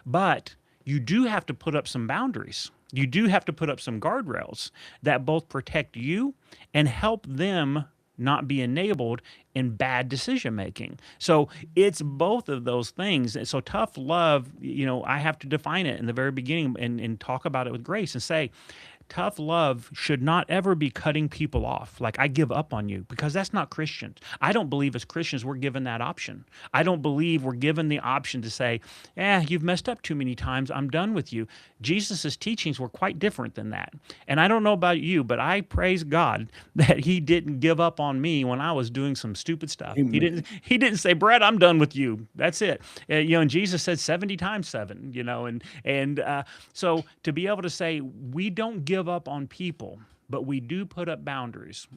S6: But you do have to put up some boundaries. You do have to put up some guardrails that both protect you and help them not be enabled in bad decision making. So it's both of those things. And so tough love, I have to define it in the very beginning and talk about it with grace and say, tough love should not ever be cutting people off. Like, I give up on you, because that's not Christians. I don't believe as Christians we're given that option. I don't believe we're given the option to say, you've messed up too many times, I'm done with you. Jesus's teachings were quite different than that. And I don't know about you, but I praise God that he didn't give up on me when I was doing some stupid stuff.
S5: Amen.
S6: He didn't say, Brett, I'm done with you. That's it. And Jesus said 70 times 7, so to be able to say, we don't give up on people, but we do put up boundaries.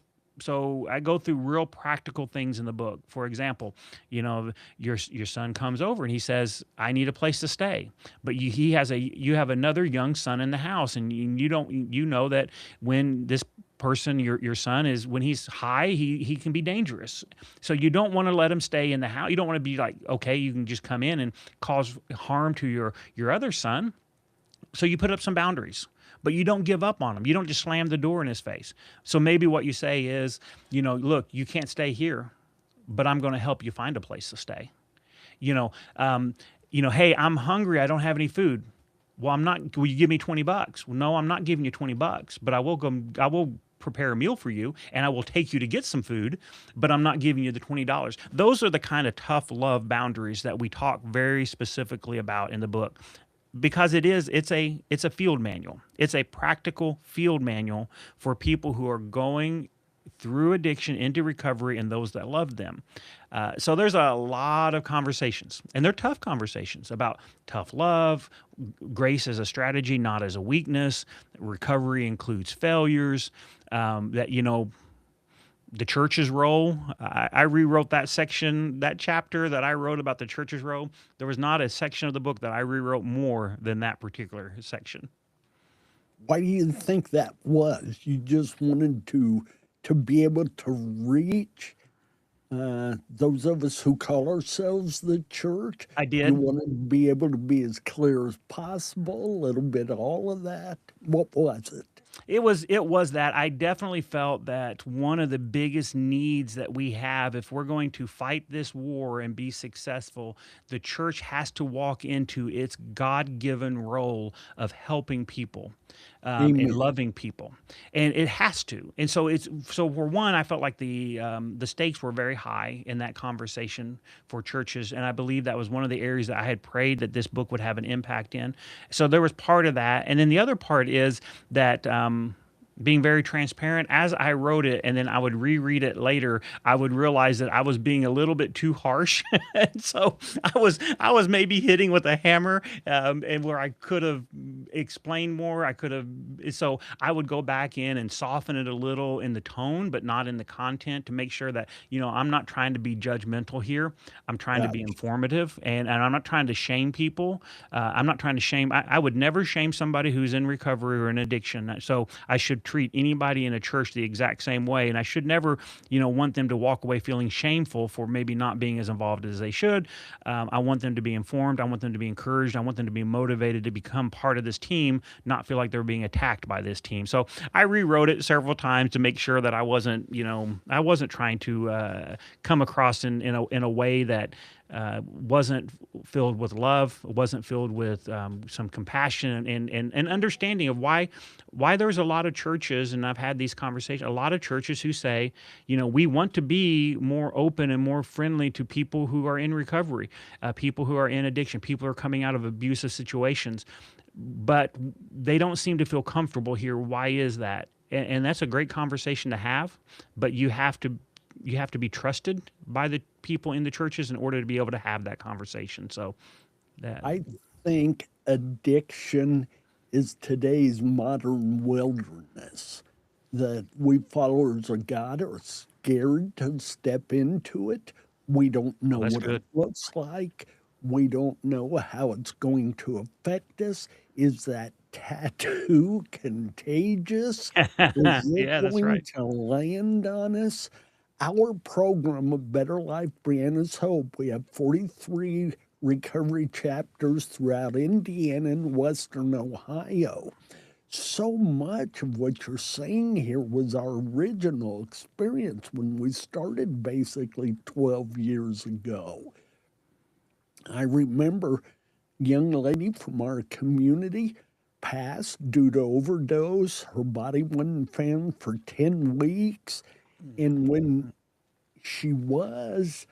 S6: So I go through real practical things in the book. For example, your son comes over and he says, "I need a place to stay," but you have another young son in the house, and you know that when this person, your son, is, when he's high, he can be dangerous. So you don't want to let him stay in the house. You don't want to be like, okay, you can just come in and cause harm to your other son. So you put up some boundaries, but you don't give up on him. You don't just slam the door in his face. So maybe what you say is, look, you can't stay here, but I'm going to help you find a place to stay. Hey, I'm hungry. I don't have any food. Well, I'm not. Will you give me $20? Well, no, I'm not giving you $20, but I will prepare a meal for you, and I will take you to get some food, but I'm not giving you the $20. Those are the kind of tough love boundaries that we talk very specifically about in the book. Because it's a field manual. It's a practical field manual for people who are going through addiction into recovery and those that love them. So there's a lot of conversations, and they're tough conversations about tough love, grace as a strategy, not as a weakness. Recovery includes failures. The church's role. I rewrote that section, that chapter that I wrote about the church's role. There was not a section of the book that I rewrote more than that particular section.
S5: Why do you think that was? You just wanted to be able to reach those of us who call ourselves the church.
S6: I
S5: You
S6: did.
S5: wanted to be able to be as clear as possible, a little bit of all of that. What was it?
S6: It was that I definitely felt that one of the biggest needs that we have, if we're going to fight this war and be successful, the church has to walk into its God-given role of helping people and
S5: Amen.
S6: loving people, and it has to. And so for one, I felt like the stakes were very high in that conversation for churches, and I believe that was one of the areas that I had prayed that this book would have an impact in. So there was part of that, and then the other part is that being very transparent as I wrote it, and then I would reread it later, I would realize that I was being a little bit too harsh. And so I was maybe hitting with a hammer, and where I could have explained more, so I would go back in and soften it a little in the tone, but not in the content, to make sure that, I'm not trying to be judgmental here. I'm trying to be informative, and I'm not trying to shame people. I'm not trying to shame. I would never shame somebody who's in recovery or in addiction. So I should treat anybody in a church the exact same way, and I should never, want them to walk away feeling shameful for maybe not being as involved as they should. I want them to be informed. I want them to be encouraged. I want them to be motivated to become part of this team, not feel like they're being attacked by this team. So I rewrote it several times to make sure that I wasn't trying to come across in a way that wasn't filled with love, wasn't filled with some compassion and understanding of why there's a lot of churches, and I've had these conversations, a lot of churches who say, we want to be more open and more friendly to people who are in recovery, people who are in addiction, people who are coming out of abusive situations, but they don't seem to feel comfortable here. Why is that? And that's a great conversation to have, but you have to be trusted by the people in the churches in order to be able to have that conversation. So
S5: I think addiction is today's modern wilderness, that we followers of God are scared to step into it. We don't know
S6: that's
S5: what
S6: good.
S5: it looks like. We don't know how it's going to affect us. Is that tattoo contagious? Is it
S6: Yeah, that's
S5: going
S6: right.
S5: to land on us? Our program of Better Life, Brianna's Hope, we have 43 recovery chapters throughout Indiana and Western Ohio. So much of what you're saying here was our original experience when we started basically 12 years ago. I remember a young lady from our community passed due to overdose. Her body wasn't found for 10 weeks. And when she was,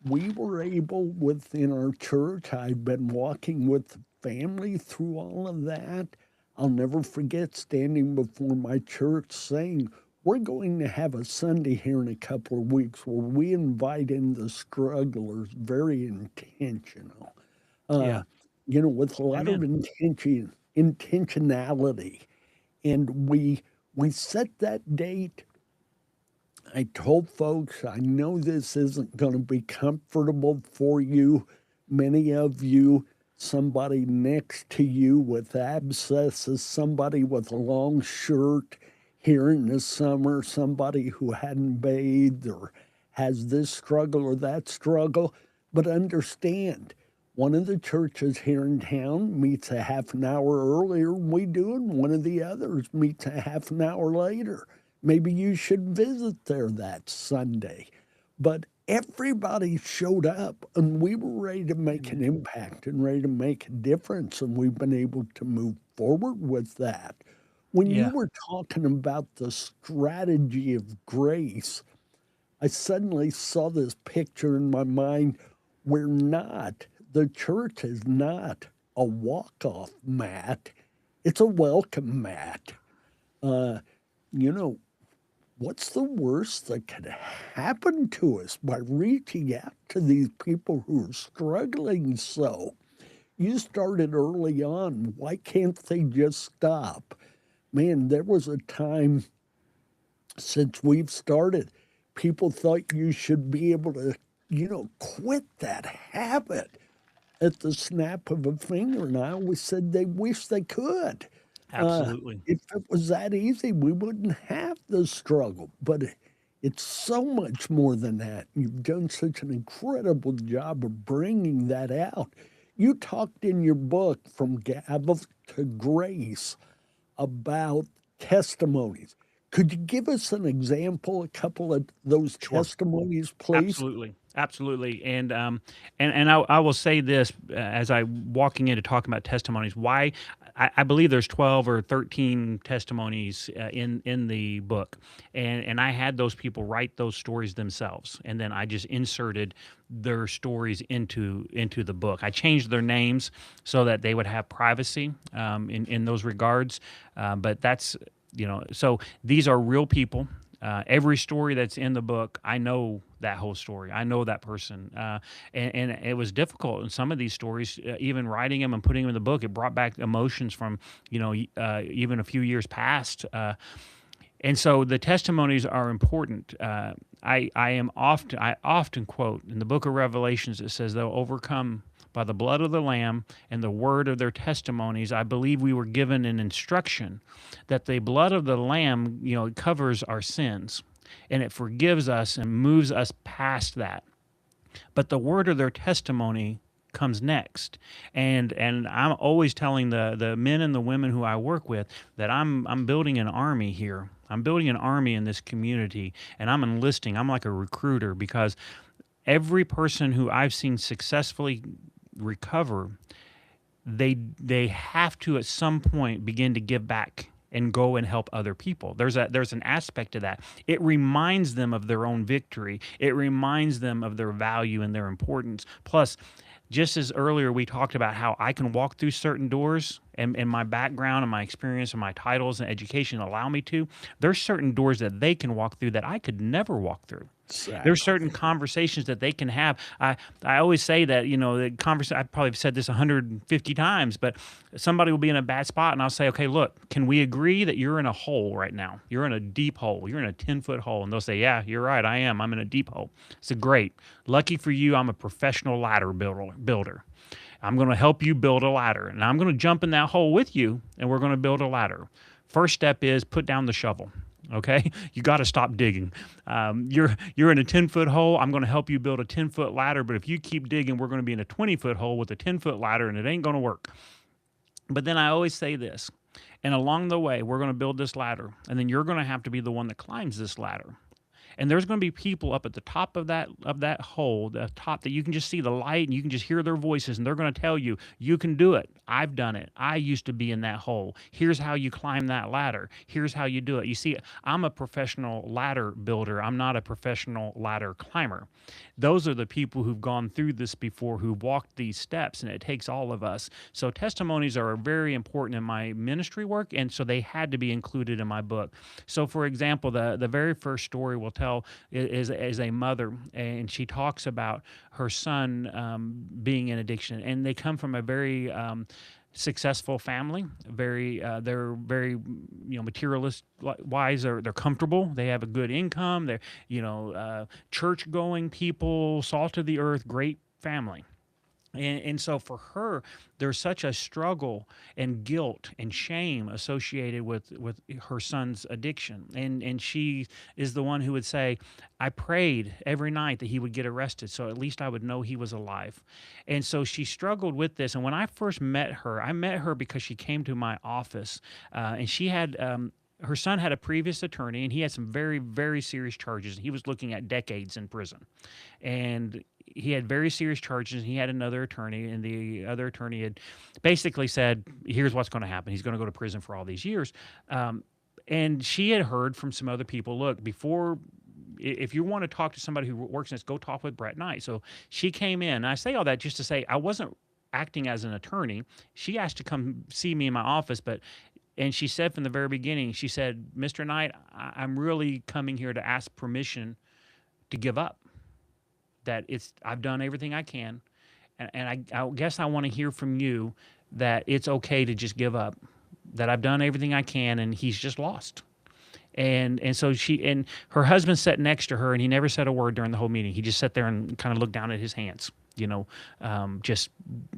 S5: we were able within our church, I've been walking with the family through all of that. I'll never forget standing before my church saying, we're going to have a Sunday here in a couple of weeks where we invite in the strugglers, very intentional,
S6: Yeah.
S5: with a lot of
S6: Amen.
S5: intentionality. And we set that date. I told folks, I know this isn't going to be comfortable for you. Many of you, somebody next to you with abscesses, somebody with a long shirt here in the summer, somebody who hadn't bathed or has this struggle or that struggle. But understand, one of the churches here in town meets a half an hour earlier than we do, and one of the others meets a half an hour later. Maybe you should visit there that Sunday. But everybody showed up, and we were ready to make an impact and ready to make a difference, and we've been able to move forward with that. When you
S6: Yeah.
S5: were talking about the strategy of grace, I suddenly saw this picture in my mind. The church is not a walk-off mat, it's a welcome mat. Uh, you know, what's the worst that could happen to us by reaching out to these people who are struggling so? You started early on. Why can't they just stop? Man, there was a time since we've started, people thought you should be able to, quit that habit at the snap of a finger. And I always said they wish they could.
S6: Absolutely.
S5: If it was that easy, we wouldn't have the struggle. But it's so much more than that. You've done such an incredible job of bringing that out. You talked in your book, From Gavel to Grace, about testimonies. Could you give us an example, a couple of those
S6: Sure.
S5: testimonies, please?
S6: Absolutely, absolutely, and I will say this as I walking into talking about testimonies. Why I believe there's 12 or 13 testimonies in the book, and I had those people write those stories themselves, and then I just inserted their stories into the book. I changed their names so that they would have privacy in those regards, but that's so these are real people. Every story that's in the book, I know that whole story. I know that person, and it was difficult in some of these stories. Even writing them and putting them in the book, it brought back emotions from even a few years past. And so the testimonies are important. I often quote in the book of Revelations. It says they'll overcome by the blood of the Lamb and the word of their testimonies. I believe we were given an instruction that the blood of the Lamb, covers our sins, and it forgives us and moves us past that. But the word of their testimony comes next, and I'm always telling the men and the women who I work with that I'm building an army here. I'm building an army in this community, and I'm enlisting. I'm like a recruiter, because every person who I've seen successfully recover, they have to at some point begin to give back and go and help other people. There's an aspect to that. It reminds them of their own victory. It reminds them of their value and their importance. Plus, just as earlier we talked about how I can walk through certain doors, and my background and my experience and my titles and education allow me to, there's certain doors that they can walk through that I could never walk through. There's certain conversations that they can have. I always say that, the conversation, I've probably said this 150 times, but somebody will be in a bad spot and I'll say, okay, look, can we agree that you're in a hole right now? You're in a deep hole. You're in a 10-foot hole. And they'll say, yeah, you're right. I am. I'm in a deep hole. So great. Lucky for you, I'm a professional ladder builder. I'm going to help you build a ladder, and I'm going to jump in that hole with you, and we're going to build a ladder. First step is put down the shovel. Okay, you got to stop digging. You're in a 10-foot hole. I'm going to help you build a 10-foot ladder, but if you keep digging, we're going to be in a 20-foot hole with a 10-foot ladder, and it ain't going to work. But then I always say this, and along the way, we're going to build this ladder, and then you're going to have to be the one that climbs this ladder. And there's going to be people up at the top of that hole, the top that you can just see the light and you can just hear their voices, and they're going to tell you, you can do it. I've done it. I used to be in that hole. Here's how you climb that ladder. Here's how you do it. You see, I'm a professional ladder builder. I'm not a professional ladder climber. Those are the people who've gone through this before, who walked these steps, and it takes all of us. So testimonies are very important in my ministry work, and so they had to be included in my book. So, for example, the very first story we'll tell is a mother, and she talks about her son being in addiction, and they come from a very successful family. They're very materialist wise. They're comfortable. They have a good income. They're church going people, salt of the earth, great family. And so for her, there's such a struggle and guilt and shame associated with her son's addiction. And she is the one who would say, I prayed every night that he would get arrested, so at least I would know he was alive. And so she struggled with this. And when I first met her, I met her because she came to my office, and she had her son had a previous attorney, and he had some very, very serious charges. He was looking at decades in prison. And he had very serious charges, and he had another attorney, and the other attorney had basically said, here's what's going to happen. He's going to go to prison for all these years. And she had heard from some other people, look, if you want to talk to somebody who works in this, go talk with Brett Knight. So she came in. And I say all that just to say I wasn't acting as an attorney. She asked to come see me in my office, and she said from the very beginning, she said, Mr. Knight, I'm really coming here to ask permission to give up. That I've done everything I can, and I guess I want to hear from you that it's okay to just give up, that I've done everything I can, and he's just lost. And so her husband sat next to her, and he never said a word during the whole meeting. He just sat there and kind of looked down at his hands, just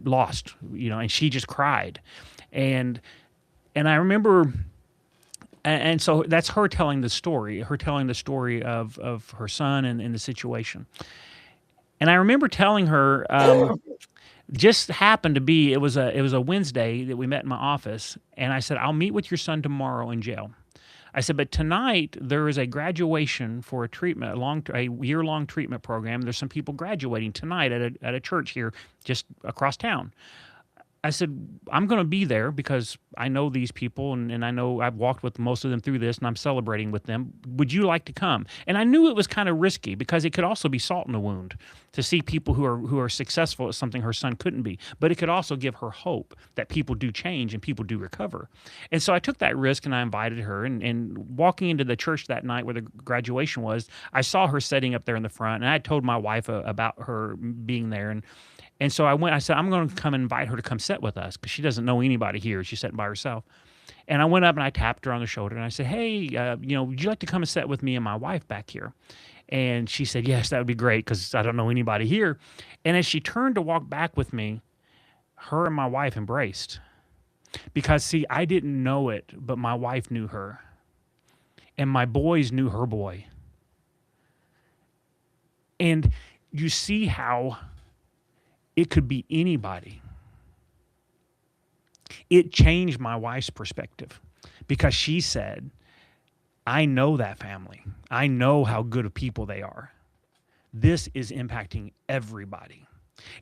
S6: lost, and she just cried. And I remember, and so that's her telling the story of her son and the situation. And I remember telling her, just happened to be, it was a Wednesday that we met in my office, and I said, I'll meet with your son tomorrow in jail. I said, but tonight there is a graduation for a treatment, a year-long treatment program. There's some people graduating tonight at a church here just across town. I said, I'm going to be there because I know these people, and I know I've walked with most of them through this, and I'm celebrating with them. Would you like to come? And I knew it was kind of risky because it could also be salt in the wound to see people who are successful at something her son couldn't be. But it could also give her hope that people do change and people do recover. And so I took that risk, and I invited her. And walking into the church that night where the graduation was, I saw her sitting up there in the front, and I had told my wife about her being there. And so I said, I'm going to come invite her to come sit with us because she doesn't know anybody here. She's sitting by herself. And I went up and I tapped her on the shoulder and I said, hey, would you like to come and sit with me and my wife back here? And she said, yes, that would be great because I don't know anybody here. And as she turned to walk back with me, her and my wife embraced. Because, see, I didn't know it, but my wife knew her. And my boys knew her boy. And you see how it could be anybody. It changed my wife's perspective because she said, I know that family. I know how good of people they are. This is impacting everybody.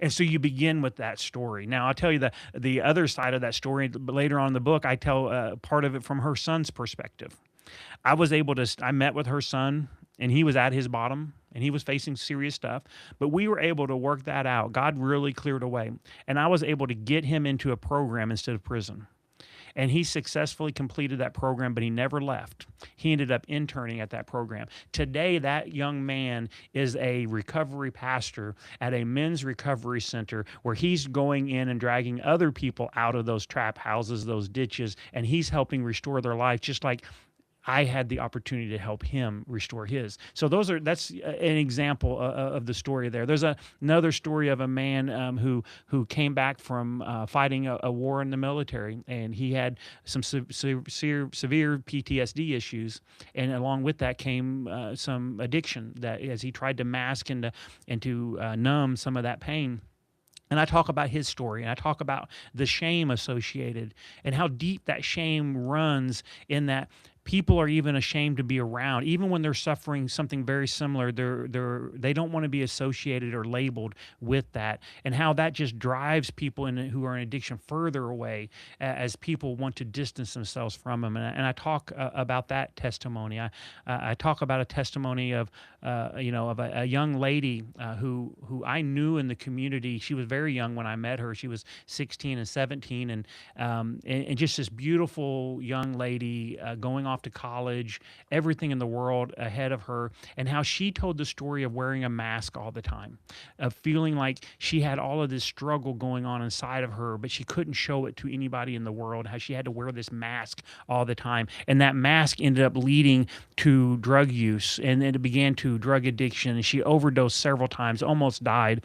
S6: And so you begin with that story. Now, I'll tell you the other side of that story later on in the book. I tell part of it from her son's perspective. I met with her son, and he was at his bottom, and he was facing serious stuff. But we were able to work that out. God really cleared a way. And I was able to get him into a program instead of prison. And he successfully completed that program, but he never left. He ended up interning at that program. Today, that young man is a recovery pastor at a men's recovery center where he's going in and dragging other people out of those trap houses, those ditches, and he's helping restore their life, just like I had the opportunity to help him restore his. So that's an example of the story there. There's another story of a man who came back from fighting a war in the military, and he had some severe PTSD issues, and along with that came some addiction that as he tried to mask and to numb some of that pain. And I talk about his story, and I talk about the shame associated and how deep that shame runs in that people are even ashamed to be around, even when they're suffering something very similar. They don't want to be associated or labeled with that, and how that just drives people who are in addiction further away, as people want to distance themselves from them. And I talk about that testimony. I talk about a testimony of of a young lady who I knew in the community. She was very young when I met her. She was 16 and 17, and just this beautiful young lady going off to college, everything in the world ahead of her, and how she told the story of wearing a mask all the time, of feeling like she had all of this struggle going on inside of her, but she couldn't show it to anybody in the world, how she had to wear this mask all the time. And that mask ended up leading to drug use, and then it began to drug addiction, and she overdosed several times, almost died.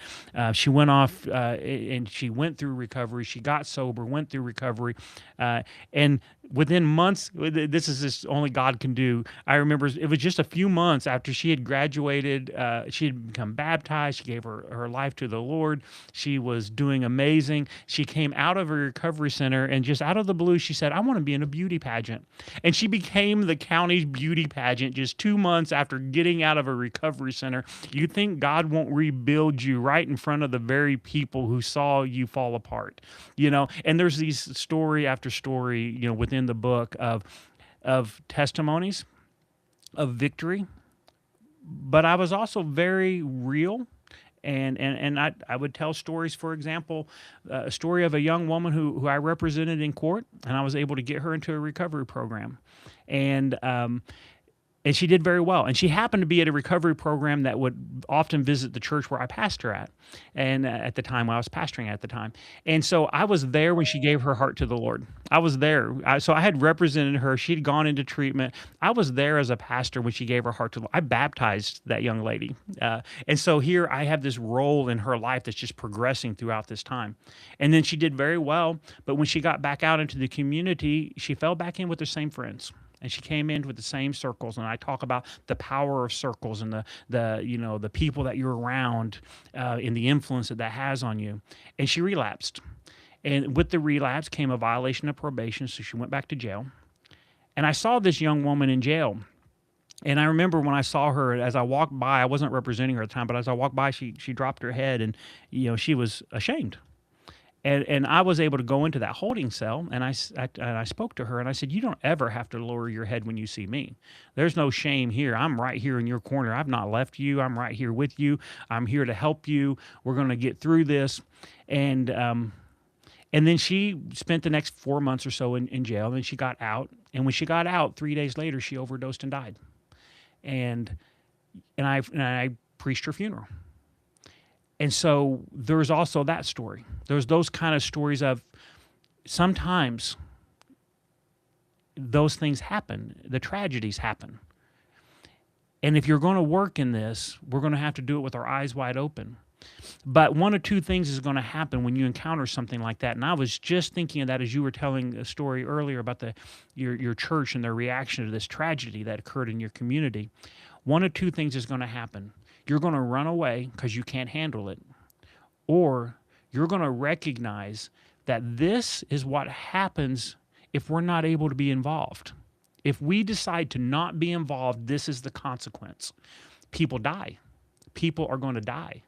S6: She went off and she went through recovery. She got sober, went through recovery, and within months, this is just only God can do. I remember it was just a few months after she had graduated. She had become baptized. She gave her life to the Lord. She was doing amazing. She came out of a recovery center, and just out of the blue, she said, "I want to be in a beauty pageant." And she became the county's beauty pageant just 2 months after getting out of a recovery center. You think God won't rebuild you right in front of the very people who saw you fall apart, And there's these story after story, within the book of testimonies of victory. But I was also very real. And I would tell stories. For example, a story of a young woman who I represented in court, and I was able to get her into a recovery program. And she did very well. And she happened to be at a recovery program that would often visit the church where I pastor at, and at the time, when I was pastoring at the time. And so I was there when she gave her heart to the Lord. I was there. So I had represented her. She'd gone into treatment. I was there as a pastor when she gave her heart to the Lord. I baptized that young lady. And so here I have this role in her life that's just progressing throughout this time. And then she did very well. But when she got back out into the community, she fell back in with the same friends. And she came in with the same circles, and I talk about the power of circles and the people that you're around, and the influence that has on you. And she relapsed, and with the relapse came a violation of probation, so she went back to jail. And I saw this young woman in jail, and I remember when I saw her, as I walked by, I wasn't representing her at the time, but as I walked by, she dropped her head, and she was ashamed. And I was able to go into that holding cell, and I spoke to her, and I said, "You don't ever have to lower your head when you see me. There's no shame here. I'm right here in your corner. I've not left you. I'm right here with you. I'm here to help you. We're going to get through this." And then she spent the next 4 months or so in jail, and she got out. And when she got out, 3 days later, she overdosed and died. And I preached her funeral. And so there's also that story. There's those kind of stories of sometimes those things happen, the tragedies happen. And if you're going to work in this, we're going to have to do it with our eyes wide open. But one of two things is going to happen when you encounter something like that. And I was just thinking of that as you were telling a story earlier about your church and their reaction to this tragedy that occurred in your community. One of two things is going to happen. You're going to run away because you can't handle it, or you're going to recognize that this is what happens if we're not able to be involved. If we decide to not be involved, this is the consequence. People die. People are going to die.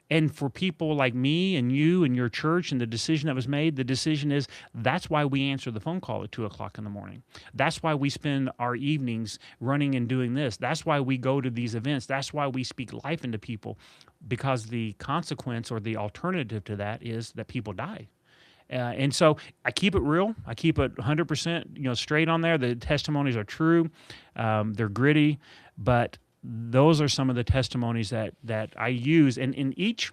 S6: And for people like me and you and your church and the decision that was made, the decision is that's why we answer the phone call at 2 o'clock in the morning. That's why we spend our evenings running and doing this. That's why we go to these events. That's why we speak life into people, because the consequence or the alternative to that is that people die. And so I keep it real. I keep it 100%, straight on there. The testimonies are true. They're gritty, but those are some of the testimonies that I use. And in each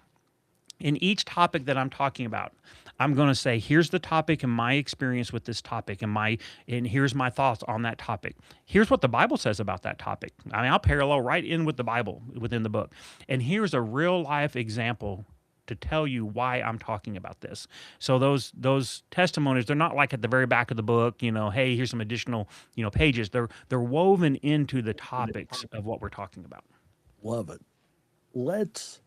S6: topic that I'm talking about, I'm going to say, here's the topic and my experience with this topic, and here's my thoughts on that topic. Here's what the Bible says about that topic. I mean, I'll parallel right in with the Bible within the book. And here's a real life example to tell you why I'm talking about this. So those testimonies, they're not like at the very back of the book, hey, here's some additional, pages. They're woven into the topics of what we're talking about.
S5: Love it. Let's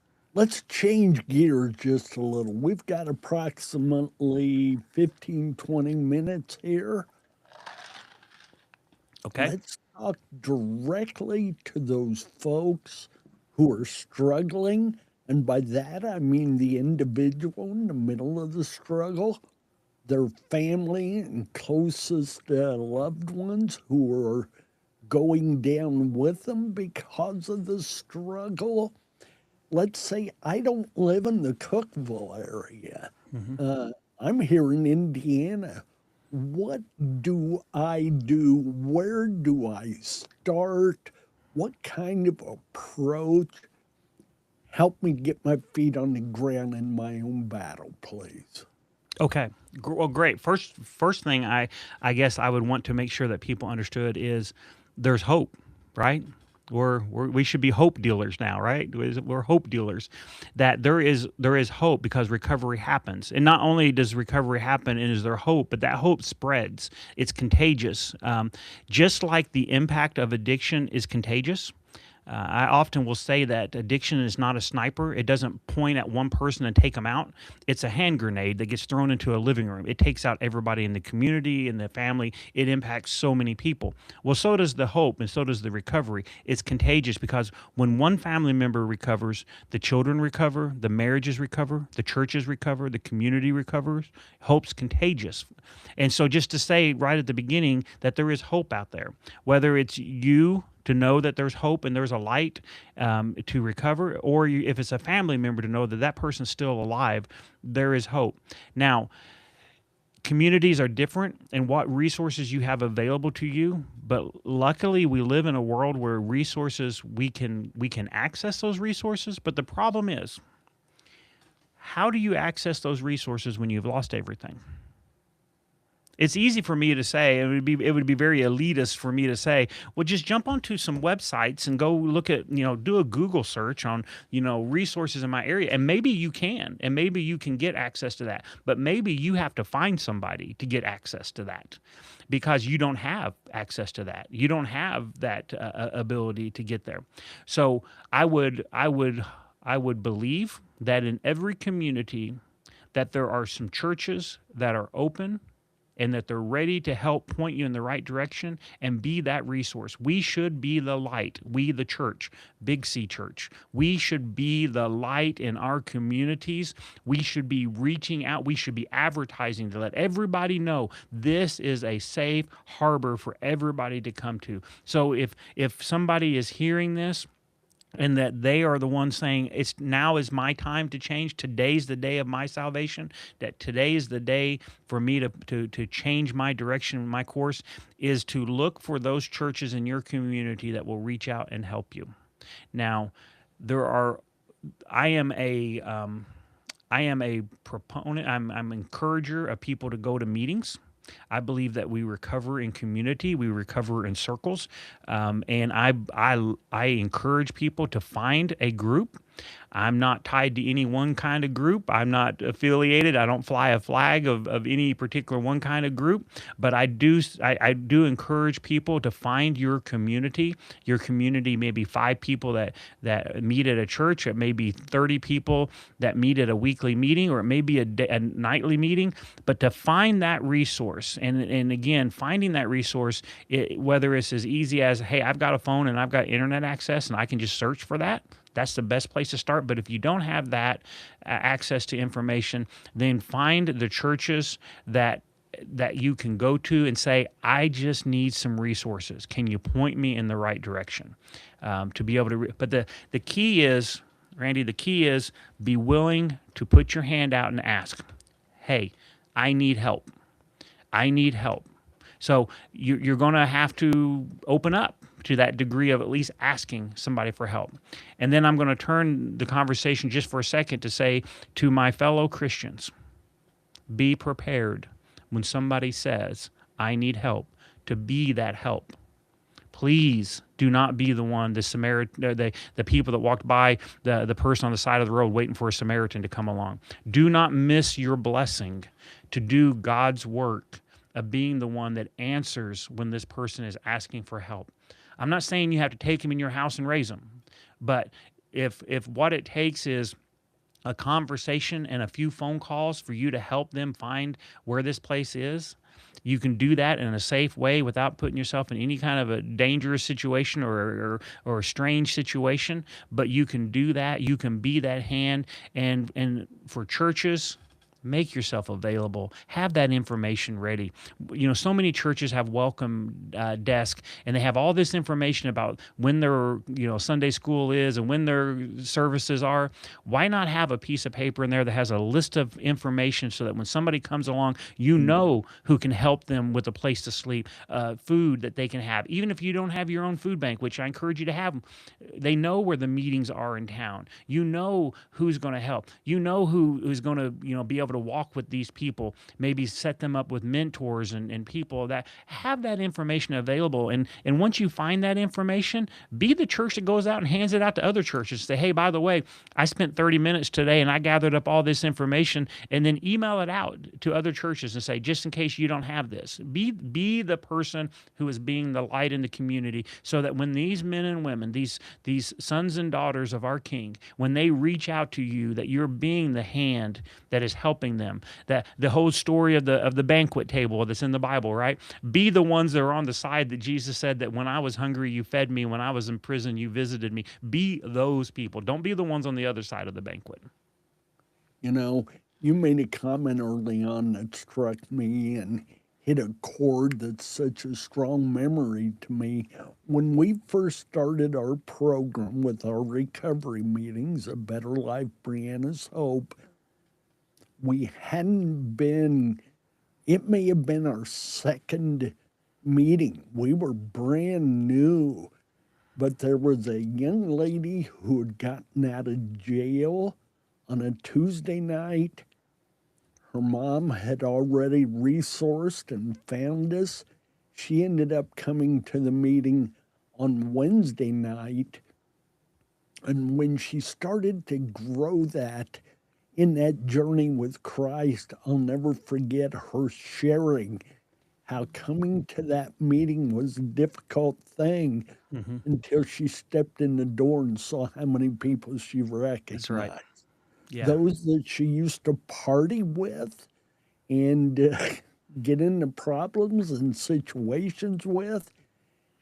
S5: change gears just a little. We've got approximately 15, 20 minutes here.
S6: Okay.
S5: Let's talk directly to those folks who are struggling. And by that, I mean the individual in the middle of the struggle, their family and closest loved ones who are going down with them because of the struggle. Let's say I don't live in the Cookville area. Uh, I'm here in Indiana. What do I do? Where do I start? What kind of approach? Help me get my feet on the ground in my own battle, please.
S6: Okay. Well, great. First thing I guess I would want to make sure that people understood is there's hope, right? We should be hope dealers now, right? We're hope dealers. That there is hope because recovery happens, and not only does recovery happen and is there hope, but that hope spreads. It's contagious, just like the impact of addiction is contagious. I often will say that addiction is not a sniper. It doesn't point at one person and take them out. It's a hand grenade that gets thrown into a living room. It takes out everybody in the community, in the family. It impacts so many people. Well, so does the hope and so does the recovery. It's contagious because when one family member recovers, the children recover, the marriages recover, the churches recover, the community recovers. Hope's contagious. And so just to say right at the beginning that there is hope out there, whether it's you to know that there's hope and there's a light to recover, or if it's a family member to know that that person's still alive, there is hope. Now, communities are different in what resources you have available to you, but luckily we live in a world where resources, we can access those resources, but the problem is, how do you access those resources when you've lost everything? It's easy for me to say, it would be very elitist for me to say, well, just jump onto some websites and go look at, do a Google search on, resources in my area. And maybe you can get access to that. But maybe you have to find somebody to get access to that because you don't have access to that. You don't have that ability to get there. So I would believe that in every community that there are some churches that are open and that they're ready to help point you in the right direction and be that resource. We should be the light. We, the church, Big C Church. We should be the light in our communities. We should be reaching out. We should be advertising to let everybody know this is a safe harbor for everybody to come to. So if somebody is hearing this, and that they are the ones saying, now is my time to change. Today's the day of my salvation. That today is the day for me to change my direction, my course, is to look for those churches in your community that will reach out and help you. Now, I am a proponent. I'm an encourager of people to go to meetings. I believe that we recover in community, we recover in circles, and I encourage people to find a group. I'm not tied to any one kind of group. I'm not affiliated. I don't fly a flag of any particular one kind of group, but I do encourage people to find your community. Your community may be 5 people that meet at a church. It may be 30 people that meet at a weekly meeting, or it may be a nightly meeting, but to find that resource, and again, finding that resource, whether it's as easy as, hey, I've got a phone and I've got internet access and I can just search for that, that's the best place to start. But if you don't have that access to information, then find the churches that you can go to and say, I just need some resources. Can you point me in the right direction to be able to? But the key is, Randy, be willing to put your hand out and ask, hey, I need help. I need help. So you're going to have to open up to that degree of at least asking somebody for help. And then I'm going to turn the conversation just for a second to say to my fellow Christians, be prepared when somebody says, I need help, to be that help. Please do not be the one, the people that walked by, the person on the side of the road waiting for a Samaritan to come along. Do not miss your blessing to do God's work of being the one that answers when this person is asking for help. I'm not saying you have to take him in your house and raise him, but if what it takes is a conversation and a few phone calls for you to help them find where this place is, You can do that in a safe way without putting yourself in any kind of a dangerous situation or a strange situation. But you can do that. You can be that hand. And for churches, make yourself available. Have that information ready. So many churches have welcome desk, and they have all this information about when their Sunday school is and when their services are. Why not have a piece of paper in there that has a list of information so that when somebody comes along, you know who can help them with a place to sleep, food that they can have. Even if you don't have your own food bank, which I encourage you to have, they know where the meetings are in town. You know who's going to help. You know who's going to be able to walk with these people, maybe set them up with mentors and people that have that information available. And once you find that information, be the church that goes out and hands it out to other churches. Say, hey, by the way, I spent 30 minutes today and I gathered up all this information, and then email it out to other churches and say, just in case you don't have this, be the person who is being the light in the community, so that when these men and women, these sons and daughters of our King, when they reach out to you, that you're being the hand that is helping them. That the whole story of the banquet table that's in the Bible, right? Be the ones that are on the side that Jesus said that when I was hungry, you fed me. When I was in prison, you visited me. Be those people. Don't be the ones on the other side of the banquet.
S5: You made a comment early on that struck me and hit a chord that's such a strong memory to me. When we first started our program with our recovery meetings, A Better Life, Brianna's Hope, we hadn't been, it may have been our second meeting. We were brand new, but there was a young lady who had gotten out of jail on a Tuesday night. Her mom had already resourced and found us. She ended up coming to the meeting on Wednesday night. And when she started to grow that, in that journey with Christ, I'll never forget her sharing how coming to that meeting was a difficult thing until she stepped in the door and saw how many people she recognized.
S6: That's right. Yeah.
S5: Those that she used to party with and get into problems and situations with,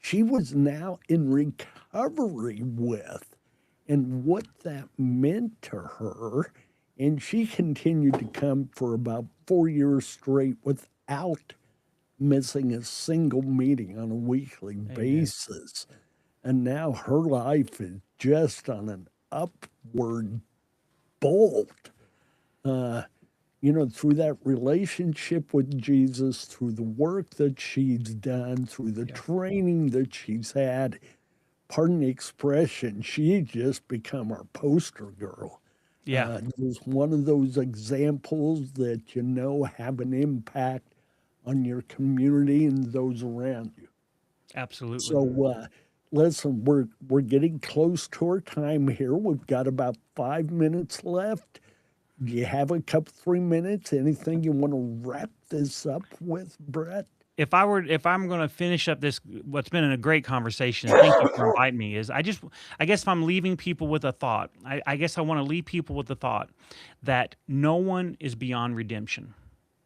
S5: she was now in recovery with. And what that meant to her. And she continued to come for about 4 years straight without missing a single meeting on a weekly basis. And now her life is just on an upward bolt. Through that relationship with Jesus, through the work that she's done, through the training that she's had, pardon the expression, she's just become our poster girl.
S6: Yeah.
S5: Just one of those examples that have an impact on your community and those around you.
S6: Absolutely.
S5: So, listen, we're getting close to our time here. We've got about 5 minutes left. Do you have 3 minutes? Anything you want to wrap this up with, Brett?
S6: If I'm going to finish up this, what's been a great conversation, and thank you for inviting me, is I guess if I'm leaving people with a thought, I guess I want to leave people with the thought that no one is beyond redemption.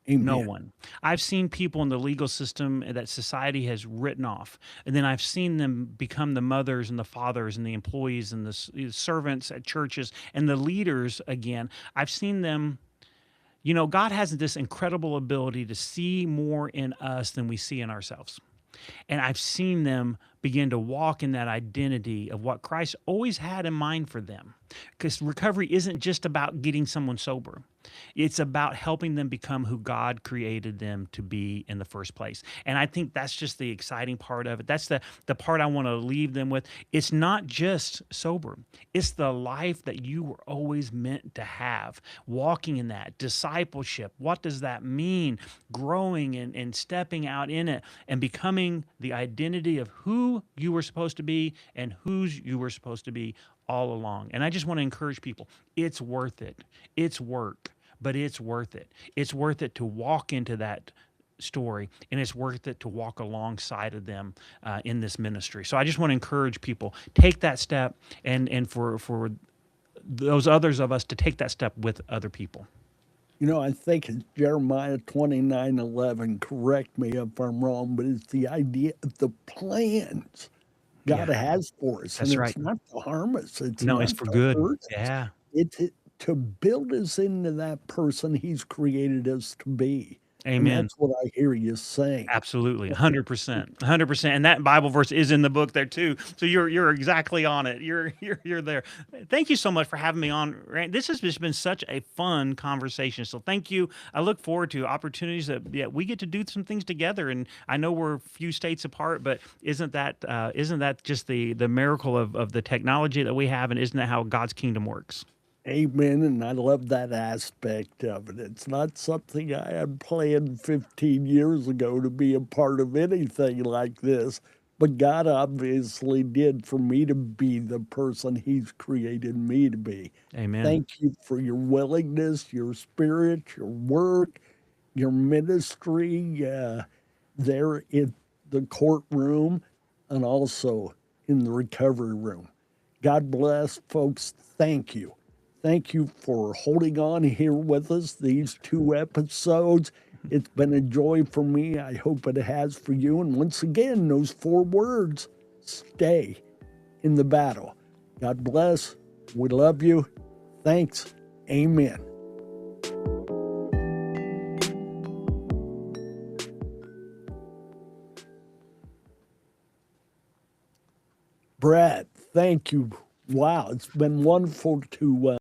S5: Amen.
S6: No one. I've seen people in the legal system that society has written off, and then I've seen them become the mothers and the fathers and the employees and the servants at churches and the leaders again. I've seen them. God has this incredible ability to see more in us than we see in ourselves. And I've seen them begin to walk in that identity of what Christ always had in mind for them. Because recovery isn't just about getting someone sober. It's about helping them become who God created them to be in the first place. And I think that's just the exciting part of it. That's the part I want to leave them with. It's not just sober. It's the life that you were always meant to have. Walking in that. Discipleship. What does that mean? Growing and stepping out in it and becoming the identity of who you were supposed to be and whose you were supposed to be all along. And I just want to encourage people, it's worth it. It's work, but it's worth it. It's worth it to walk into that story, and it's worth it to walk alongside of them in this ministry. So I just want to encourage people, take that step, and for those others of us to take that step with other people.
S5: You know, I think it's Jeremiah 29:11. Correct me if I'm wrong, but it's the idea of the plans God
S6: Yeah,
S5: has for us. And
S6: that's right.
S5: it's not to harm us, it's
S6: No,
S5: not
S6: it's for
S5: to
S6: good.
S5: hurt us,
S6: Yeah.
S5: to build us into that person He's created us to be. And
S6: Amen.
S5: that's what I hear you saying.
S6: Absolutely, 100%, 100%, and that Bible verse is in the book there too. So you're exactly on it. You're there. Thank you so much for having me on. Rand. This has just been such a fun conversation. So thank you. I look forward to opportunities that we get to do some things together. And I know we're a few states apart, but isn't that just the miracle of the technology that we have, and isn't that how God's kingdom works?
S5: Amen. And I love that aspect of it. It's not something I had planned 15 years ago to be a part of anything like this, but God obviously did for me to be the person He's created me to be.
S6: Amen.
S5: Thank you for your willingness, your spirit, your work, your ministry there in the courtroom and also in the recovery room. God bless, folks. Thank you. Thank you for holding on here with us these 2 episodes. It's been a joy for me. I hope it has for you. And once again, those 4 words, stay in the battle. God bless. We love you. Thanks. Amen. Brad, thank you. Wow, it's been wonderful to